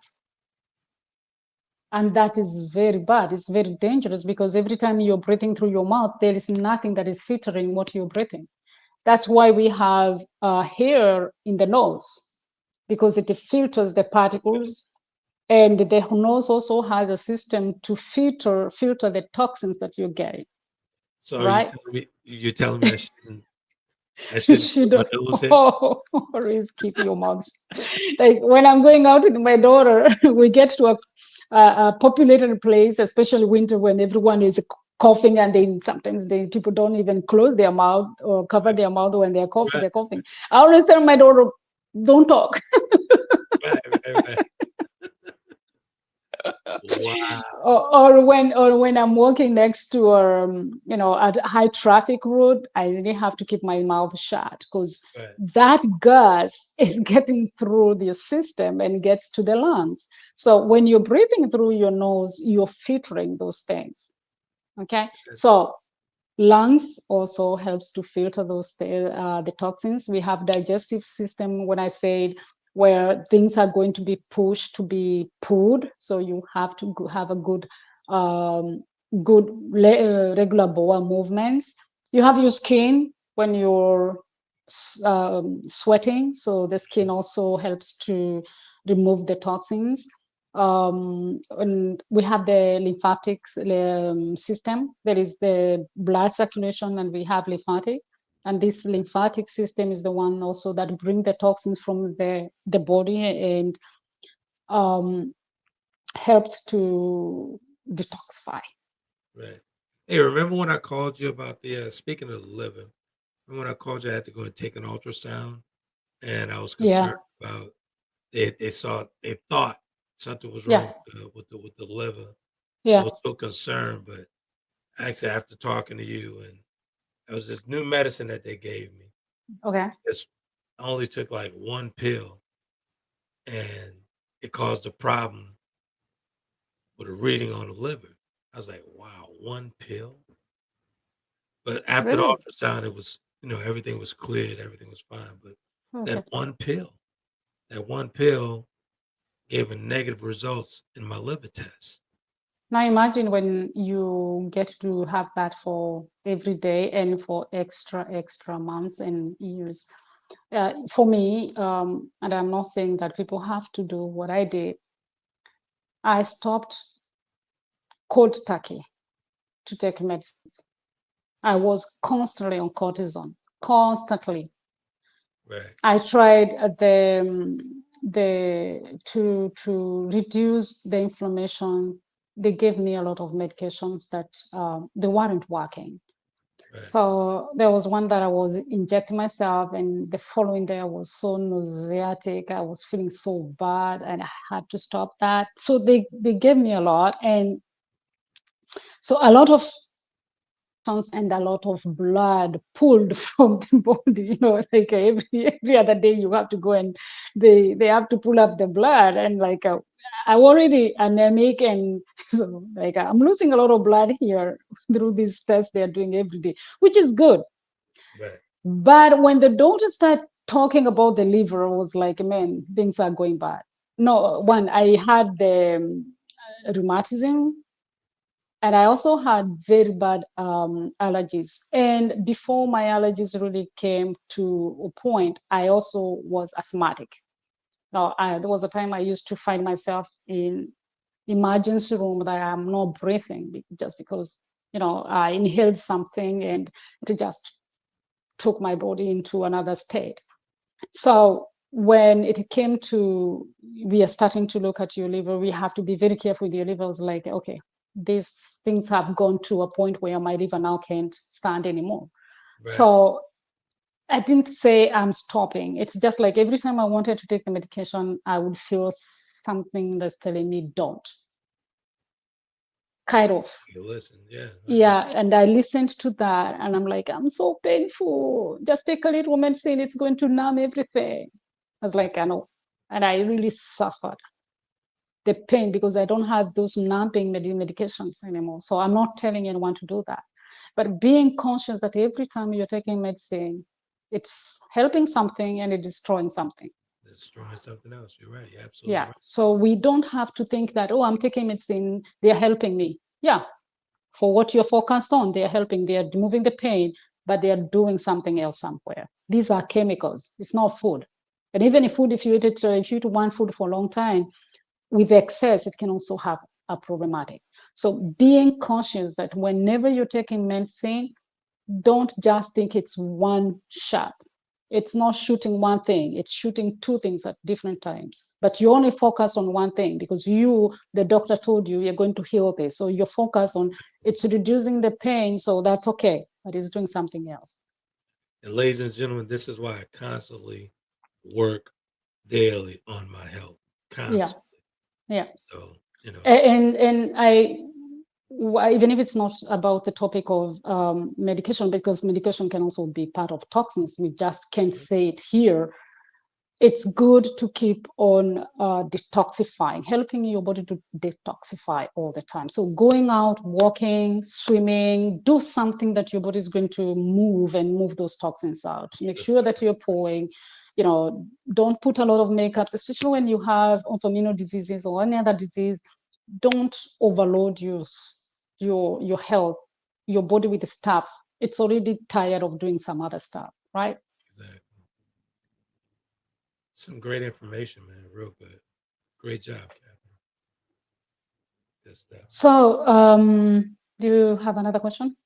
And that is very bad. It's very dangerous because every time you're breathing through your mouth, there is nothing that is filtering what you're breathing. That's why we have hair in the nose, because it filters the So, particles. And the nose also has a system to filter the toxins that you're getting, so are you right? telling me I shouldn't You put should my nose in? always keep your mouth. Like when I'm going out with my daughter, we get to a populated place, especially winter when everyone is coughing, and then sometimes people don't even close their mouth or cover their mouth when they're coughing. Right, They're coughing. I always tell my daughter, "Don't talk." right, right, right. Wow. Or when I'm walking next to a high traffic road, I really have to keep my mouth shut because Right. that gas is getting through the system and gets to the lungs. So when you're breathing through your nose, you're filtering those things. Okay, so lungs also helps to filter the toxins. We have digestive system, when I said, where things are going to be pushed to be pooed, so you have to have a um, regular bowel movements. You have your skin when you're sweating, so the skin also helps to remove the toxins. And we have the lymphatics system. There is the blood circulation, and we have lymphatic. And this lymphatic system is the one also that bring the toxins from the body and um, helps to detoxify. Right. Hey, remember when I called you about the speaking of the liver? Remember when I called you, I had to go and take an ultrasound, and I was Yeah, concerned about they thought something was wrong yeah, with the liver. I yeah. was so concerned, but actually after talking to you, and it was this new medicine that they gave me. Okay. It's I only took like one pill, and it caused a problem with a reading on the liver. I was like, wow, one pill. But after the Really? ultrasound, it was everything was cleared, everything was fine. But Okay. that one pill. that one pill gave a negative results in my liver test. Now imagine when you get to have that for every day and for extra months and years. For me, and I'm not saying that people have to do what I did, I stopped cold turkey to take medicines. I was constantly on cortisone, constantly. Right. I tried the to reduce the inflammation. They gave me a lot of medications that they weren't working. Right. So there was one that I was injecting myself, and the following day I was so nauseatic. I was feeling so bad, and I had to stop that. So they gave me a lot, and so a lot of and a lot of blood pulled from the body. Like every other day you have to go and they have to pull up the blood, and like I'm already anemic, and so like I'm losing a lot of blood here through these tests they're doing every day, which is good. Right. But when the doctor started talking about the liver, I was like, man, things are going bad. No, one, I had the rheumatism, and I also had very bad allergies. And before my allergies really came to a point, I also was asthmatic. Now, there was a time I used to find myself in emergency room that I'm not breathing just because I inhaled something and it just took my body into another state. So when it came to we are starting to look at your liver, we have to be very careful with your liver. I was like, okay, these things have gone to a point where my liver now can't stand anymore. Right. So I didn't say I'm stopping. It's just like every time I wanted to take the medication, I would feel something that's telling me don't. Kind of. You listen. Yeah. I get Yeah, and I listened to that and I'm like, I'm so painful. Just take a little medicine, it's going to numb everything. I was like, I know. And I really suffered the pain because I don't have those numbing medications anymore. So I'm not telling anyone to do that. But being conscious that every time you're taking medicine, it's helping something and it's destroying something. destroying something else. You're right. You're absolutely Yeah. right. So we don't have to think that, oh, I'm taking medicine, they're helping me. Yeah. For what you're focused on, they're helping, they're removing the pain, but they're doing something else somewhere. These are chemicals, it's not food. And even if food, if you eat one food for a long time, with excess, it can also have a problematic. So being conscious that whenever you're taking medicine, don't just think it's one shot. It's not shooting one thing, it's shooting two things at different times. But you only focus on one thing because the doctor told you you're going to heal this. So you're focused on it's reducing the pain, so that's okay, but it's doing something else. And ladies and gentlemen, this is why I constantly work daily on my health. Yeah, Constantly. yeah. So, And even if it's not about the topic of medication, because medication can also be part of toxins, we just can't say it here. It's good to keep on detoxifying, helping your body to detoxify all the time. So going out, walking, swimming, do something that your body is going to move and move those toxins out. Make that's sure that you're pouring, don't put a lot of makeup, especially when you have autoimmune diseases or any other disease. Don't overload your health, your body with stuff. It's already tired of doing some other stuff, right? exactly. Some great information, man. Real good. Great job, Captain. Good stuff. So, do you have another question?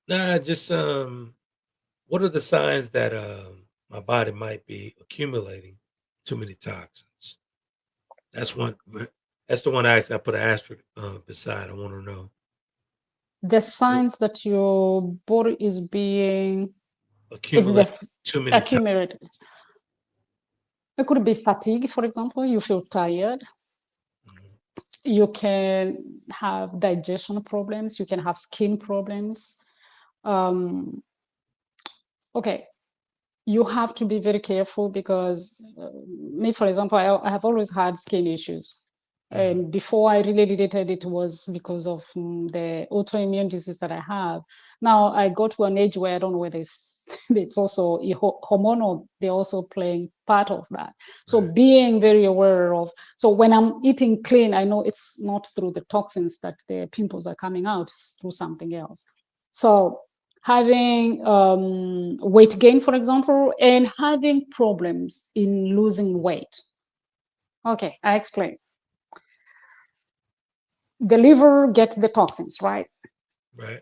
Nah, just what are the signs that my body might be accumulating too many toxins? That's one. That's the one I put an asterisk beside. I want to know. The signs that your body is is Accumulate too many toxins. accumulated. It could be fatigue, for example. You feel tired. Mhm. You can have digestion problems. You can have skin problems. Um, okay, you have to be very careful because me, for example, I have always had skin issues. And before I really related it was because of the autoimmune disease that I have. Now I got to an age where I don't know whether it's also hormonal, they're also playing part of that. So Right. being very aware of, so when I'm eating clean, I know it's not through the toxins that the pimples are coming out, it's through something else. So having weight gain, for example, and having problems in losing weight. Okay, I explain. The liver gets the toxins, right? Right.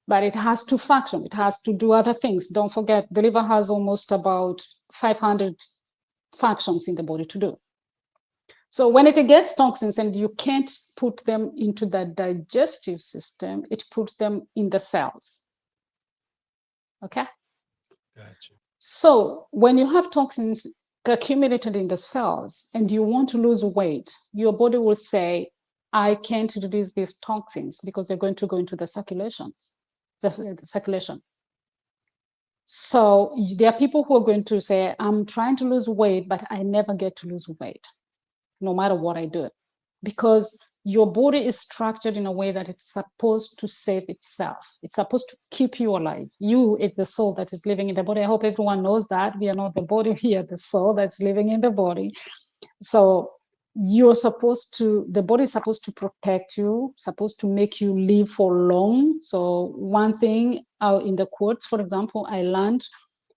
But it has to function. It has to do other things. Don't forget, the liver has almost about 500 functions in the body to do. So when it gets toxins and you can't put them into the digestive system, it puts them in the cells. Okay? Gotcha. So when you have toxins accumulated in the cells and you want to lose weight, your body will say, I can't release these toxins because they're going to go into the circulations, the circulation. So there are people who are going to say, I'm trying to lose weight, but I never get to lose weight, no matter what I do. Because your body is structured in a way that it's supposed to save itself. It's supposed to keep you alive. You is the soul that is living in the body. I hope everyone knows that. We are not the body, we are the soul that's living in the body. So you're supposed to, the body is supposed to protect you, supposed to make you live for long. So one thing in the quotes, for example, I learned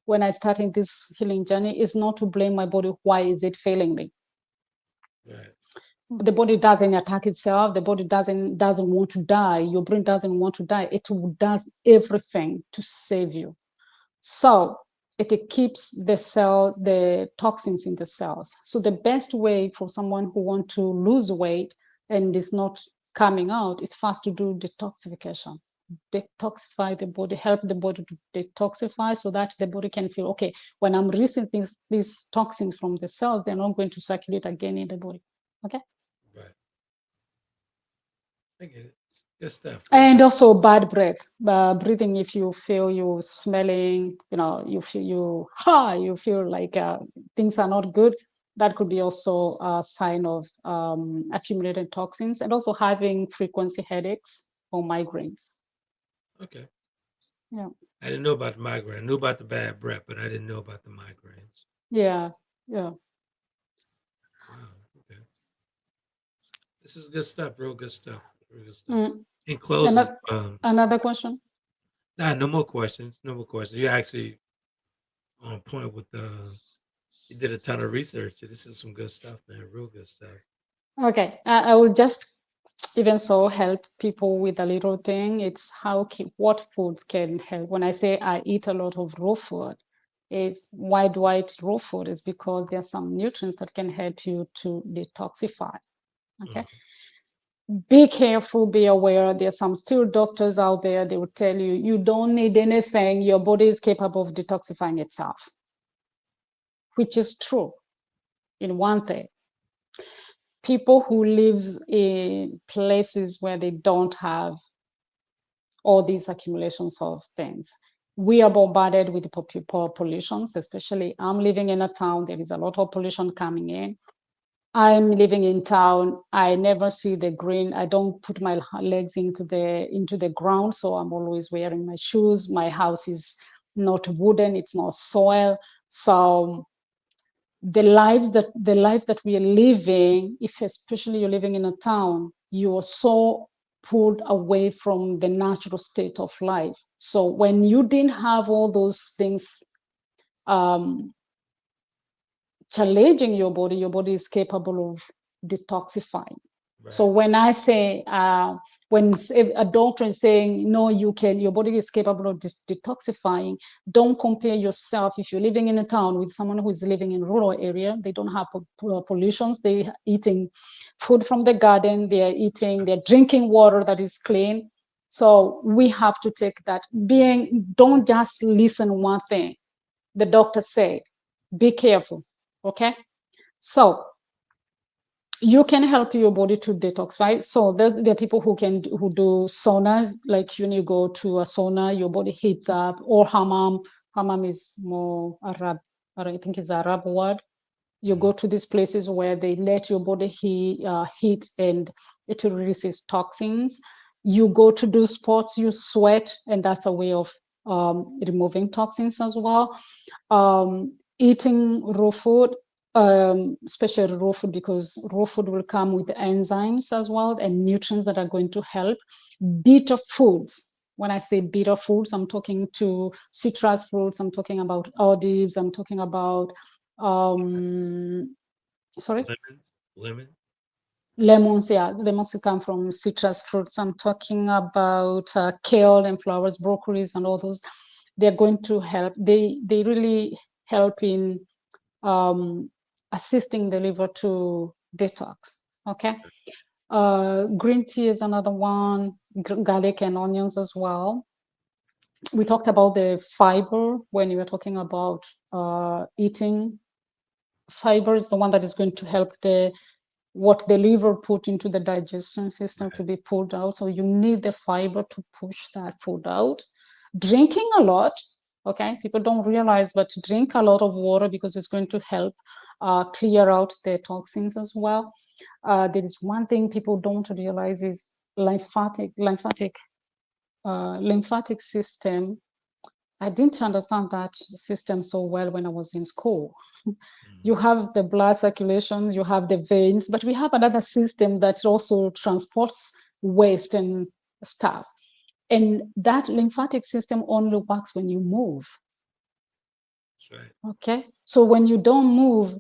when I started this healing journey is not to blame my body. Why is it failing me? Right. The body doesn't attack itself. The body doesn't want to die. Your brain doesn't want to die. It does everything to save you. So it keeps the toxins in the cells. So the best way for someone who wants to lose weight and is not coming out is first to do detoxification. Detoxify the body, help the body to detoxify so that the body can feel, okay, when I'm releasing these toxins from the cells, they're not going to circulate again in the body. Okay. Right. I get it. Good stuff. And also bad breath, breathing. If you feel you smelling, you feel like things are not good. That could be also a sign of accumulated toxins, and also having frequency headaches or migraines. Okay. Yeah, I didn't know about the migraine. I knew about the bad breath, but I didn't know about the migraines. yeah, yeah. Wow. Okay. This is good stuff. Real good stuff. Real good stuff. Mm. In closing, Another question. nah, no more questions. No more questions. You're actually on point with you did a ton of research. This is some good stuff, man. Real good stuff. Okay, I will just even so help people with a little thing. It's what foods can help. When I say I eat a lot of raw food, is why do I eat raw food? Is because there are some nutrients that can help you to detoxify. Okay. Be careful, be aware. There are some still doctors out there, they will tell you you don't need anything, your body is capable of detoxifying itself, which is true in one thing. People who lives in places where they don't have all these accumulations of things, we are bombarded with pollutions. Especially I'm living in a town, there is a lot of pollution coming in. I'm living in town, I never see the green. I don't put my legs into the ground, so I'm always wearing my shoes. My house is not wooden, it's not soil. So the life that we are living, if especially you're living in a town, you are so pulled away from the natural state of life. So when you didn't have all those things um, challenging your body is capable of detoxifying. Right. So when I say, when a doctor is saying, no, your body is capable of detoxifying, don't compare yourself. If you're living in a town with someone who is living in a rural area, they don't have pollutions, they're eating food from the garden, they're drinking water that is clean. So we have to take that don't just listen one thing the doctor said, be careful. Okay. So you can help your body to detoxify. So there are people who do saunas, like when you go to a sauna, your body heats up, or hammam. Hammam is more Arab, I think it's Arab word. You go to these places where they let your body heat and it releases toxins. You go to do sports, you sweat, and that's a way of removing toxins as well. Eating raw food, especially raw food, because raw food will come with enzymes as well and nutrients that are going to help. Bitter foods. When I say bitter foods, I'm talking to citrus fruits. I'm talking about olives. I'm talking about sorry, Lemons, lemon. lemons. Yeah, lemons come from citrus fruits. I'm talking about kale and flowers, broccolis, and all those. They're going to help. They really help in um, assisting the liver to detox. Okay. Green tea is another one. Garlic and onions as well. We talked about the fiber when you were talking about eating. Fiber is the one that is going to help the what the liver put into the digestion system to Right. be pulled out. So you need the fiber to push that food out. Drinking a lot, okay? People don't realize, but drink a lot of water because it's going to help clear out the toxins as well. There is one thing people don't realize is lymphatic system. I didn't understand that system so well when I was in school. You Mhm. have the blood circulation, you have the veins, but we have another system that also transports waste and stuff. And that lymphatic system only works when you move. That's right. Okay. So when you don't move,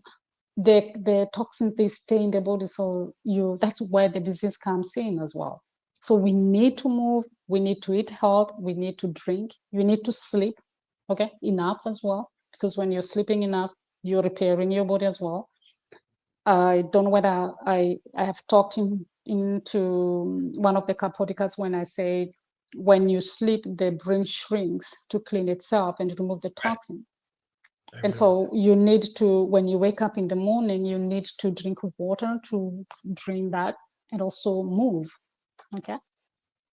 the toxins they stay in the body. So that's where the disease comes in as well. So we need to move, we need to eat health, we need to drink, you need to sleep, okay, enough as well. Because when you're sleeping enough, you're repairing your body as well. I don't know whether I have talked into one of the podcasts when I say when you sleep, the brain shrinks to clean itself and remove the Right. toxin. I And remember so you need to, when you wake up in the morning, you need to drink water to drain that and also move. Okay. that.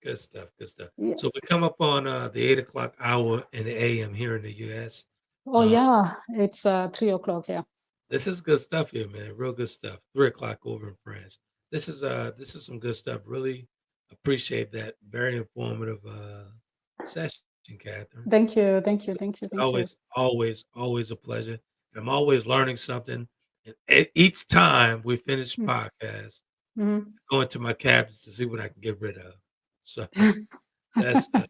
Good stuff. Good stuff. Yeah. So we come up on the 8 o'clock hour in the AM here in the US. Oh Uh, yeah, it's 3 o'clock. Yeah. this is good stuff here, man. Real good stuff. 3 o'clock over in France. This is some good stuff. Really appreciate that. Very informative session, Catherine. Thank you. Thank It's, you. Thank it's you. Thank you. always a pleasure. And I'm always learning something. And each time we finish podcast, Mhm. I go into my cabinets to see what I can get rid of. So that's yeah,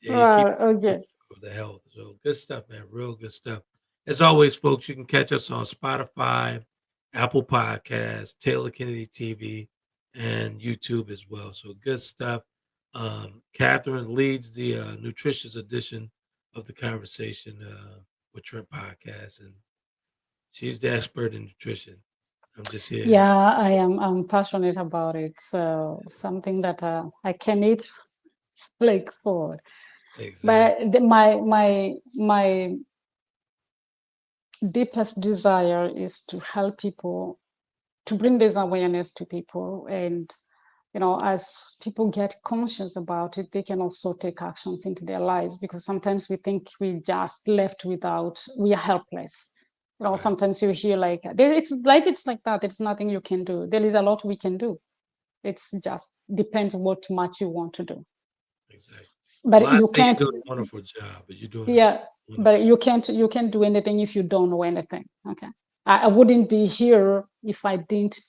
you keep Well, okay. the health. So good stuff, man. Real good stuff. As always, folks, you can catch us on Spotify, Apple Podcasts, Taylor Kennedy TV, and YouTube as well. So good stuff. Catherine leads the nutritious edition of the conversation with Trent Podcast, and she's the expert in nutrition. I'm just here. Yeah, I'm passionate about it. So something that I can eat like food. Exactly. But my deepest desire is to help people, to bring this awareness to people. And as people get conscious about it, they can also take actions into their lives, because sometimes we think we just left without, we are helpless. Right. Sometimes you hear like it's life, it's like that, there's nothing you can do. There is a lot we can do. It's just depends what much you want to do. Exactly. Well, But I you say you're can't, doing a wonderful job, but you're doing a yeah, wonderful but job. you can't do anything if you don't know anything. Okay. I wouldn't be here if I didn't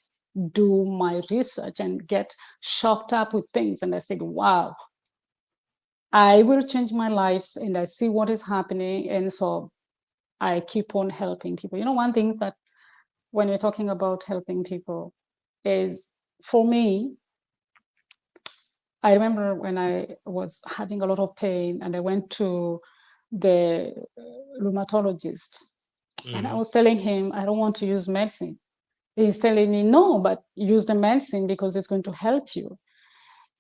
do my research and get shocked up with things. And I said, wow, I will change my life, and I see what is happening. And so I keep on helping people. One thing that when we're talking about helping people is, for me, I remember when I was having a lot of pain and I went to the rheumatologist, and I Hmm. was telling him, I don't want to use medicine. He's telling me, no, but use the medicine because it's going to help you.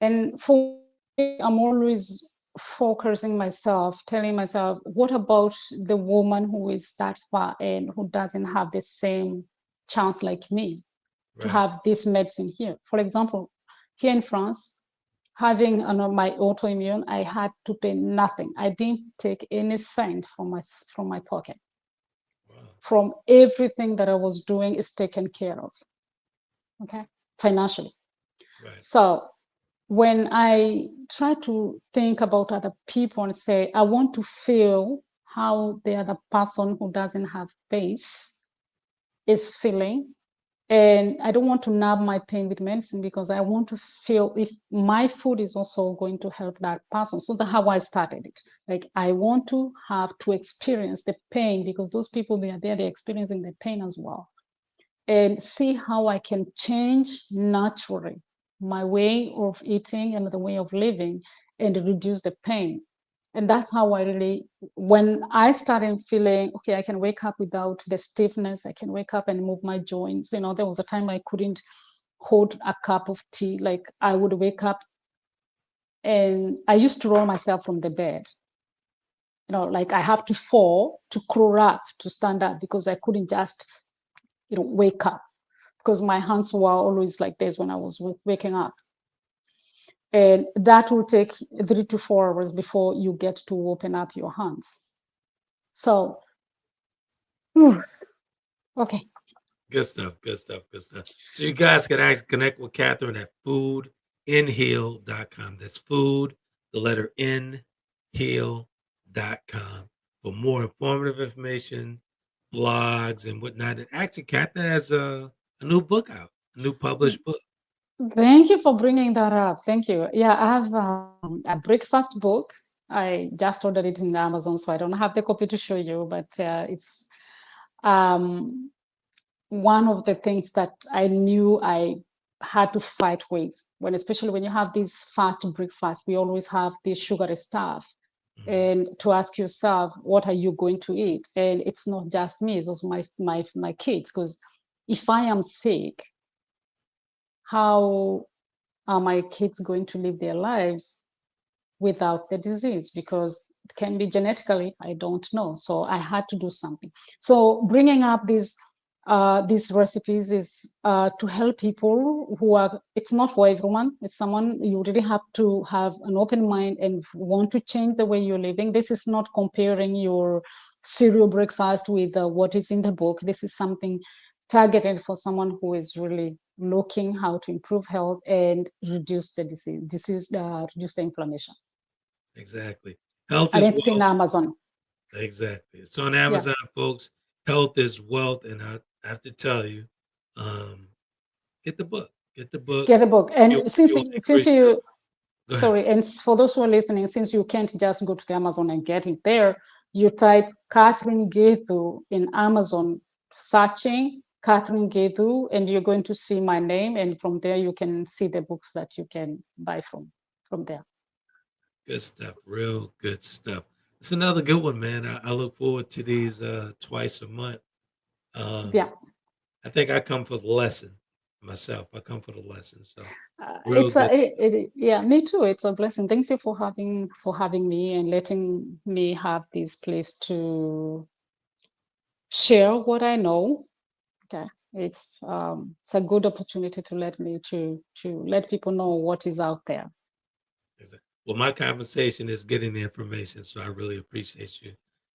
And for me, I'm always focusing myself, telling myself, what about the woman who is that far and who doesn't have the same chance like me to Right. have this medicine here? For example, here in France, having my autoimmune, I had to pay nothing. I didn't take any cent from my pocket. Wow. from everything that I was doing is taken care of, okay, financially. Right. So when I try to think about other people and say, I want to feel how the other person who doesn't have peace is feeling, and I don't want to numb my pain with medicine because I want to feel if my food is also going to help that person. So that's how I started it. Like I want to have to experience the pain because those people they are there, they're experiencing the pain as well. And see how I can change naturally my way of eating and the way of living and reduce the pain. And that's how I really, when I started feeling, okay, I can wake up without the stiffness, I can wake up and move my joints. You know, there was a time I couldn't hold a cup of tea. Like I would wake up and I used to roll myself from the bed. You know, like I have to fall to crawl up to stand up because I couldn't just, wake up because my hands were always like this when I was waking up. And that will take 3 to 4 hours before you get to open up your hands. So, okay. Good stuff. Good stuff. Good stuff. So you guys can actually connect with Catherine at foodinheal.com. That's food, the letter N, heal.com for more informative information, blogs, and whatnot. And actually, Catherine has a new book out, a new published book. Thank you for bringing that up. Thank you. Yeah, I have a breakfast book. I just ordered it in Amazon, so I don't have the copy to show you, but it's um, one of the things that I knew I had to fight with when, especially when you have these fast breakfast, we always have this sugary stuff. Mhm. And to ask yourself, what are you going to eat? And it's not just me; it's also my kids. Because if I am sick, how are my kids going to live their lives without the disease? Because it can be genetically, I don't know. So I had to do something. So bringing up these recipes is to help people who are, it's not for everyone. It's someone, you really have to have an open mind and want to change the way you're living. This is not comparing your cereal breakfast with what is in the book. This is something targeted for someone who is really looking how to improve health and reduce the reduce the inflammation. Exactly. Health And is it's in wealth. Amazon. Exactly. It's on Yeah, Amazon, folks. Health is wealth. And I have to tell you, um, get the book. Get the book. get the book. You'll, And since you'll since increase your. you Go ahead. sorry, and for those who are listening, since you can't just go to the Amazon and get it there, you type Catherine Gethu in Amazon, searching Catherine Gethu, and you're going to see my name. And from there, you can see the books that you can buy from there. Good stuff. Real good stuff. It's another good one, man. I look forward to these twice a month. Um, Yeah, I think I come for the lesson myself. I come for the lesson. So real it's a good stuff. yeah, me too. It's a blessing. Thank you for having me and letting me have this place to share what I know. Okay, it's a good opportunity to let people know what is out there. Exactly. Well, my conversation is getting the information. So I really appreciate you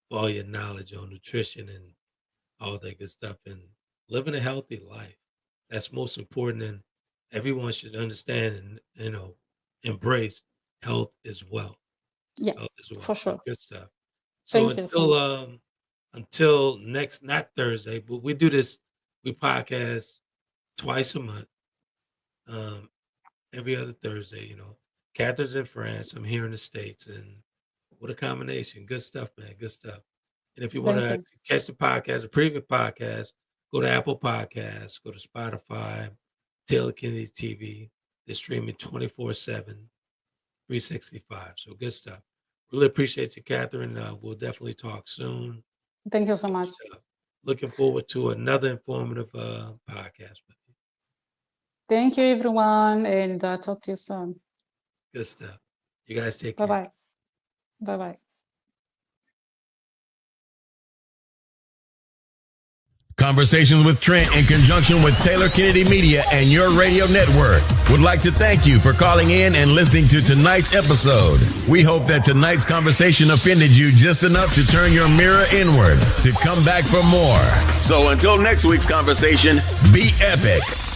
for all your knowledge on nutrition and all that good stuff and living a healthy life. That's most important. And everyone should understand and, embrace health as well. Yeah, Health as well. for So sure. good stuff. So Thank you so much. until next, not Thursday, but we do this, we podcast twice a month, um, every other Thursday, Catherine's in France, I'm here in the States, and what a combination. Good stuff, man. Good stuff. And if you want Thank to you. catch the podcast, the previous podcast, go to Apple Podcasts, go to Spotify, Taylor Kennedy TV. They're streaming 24/7, 365. So good stuff. Really appreciate you, Catherine. We'll definitely talk soon. Thank you so Good much. stuff. Looking forward to another informative podcast with you. Thank you, everyone, and talk to you soon. Good stuff. You guys take Bye care. bye. Bye bye. Conversations with Trent in conjunction with Taylor Kennedy Media and your radio network would like to thank you for calling in and listening to tonight's episode. We hope that tonight's conversation offended you just enough to turn your mirror inward to come back for more. So until next week's conversation, be epic.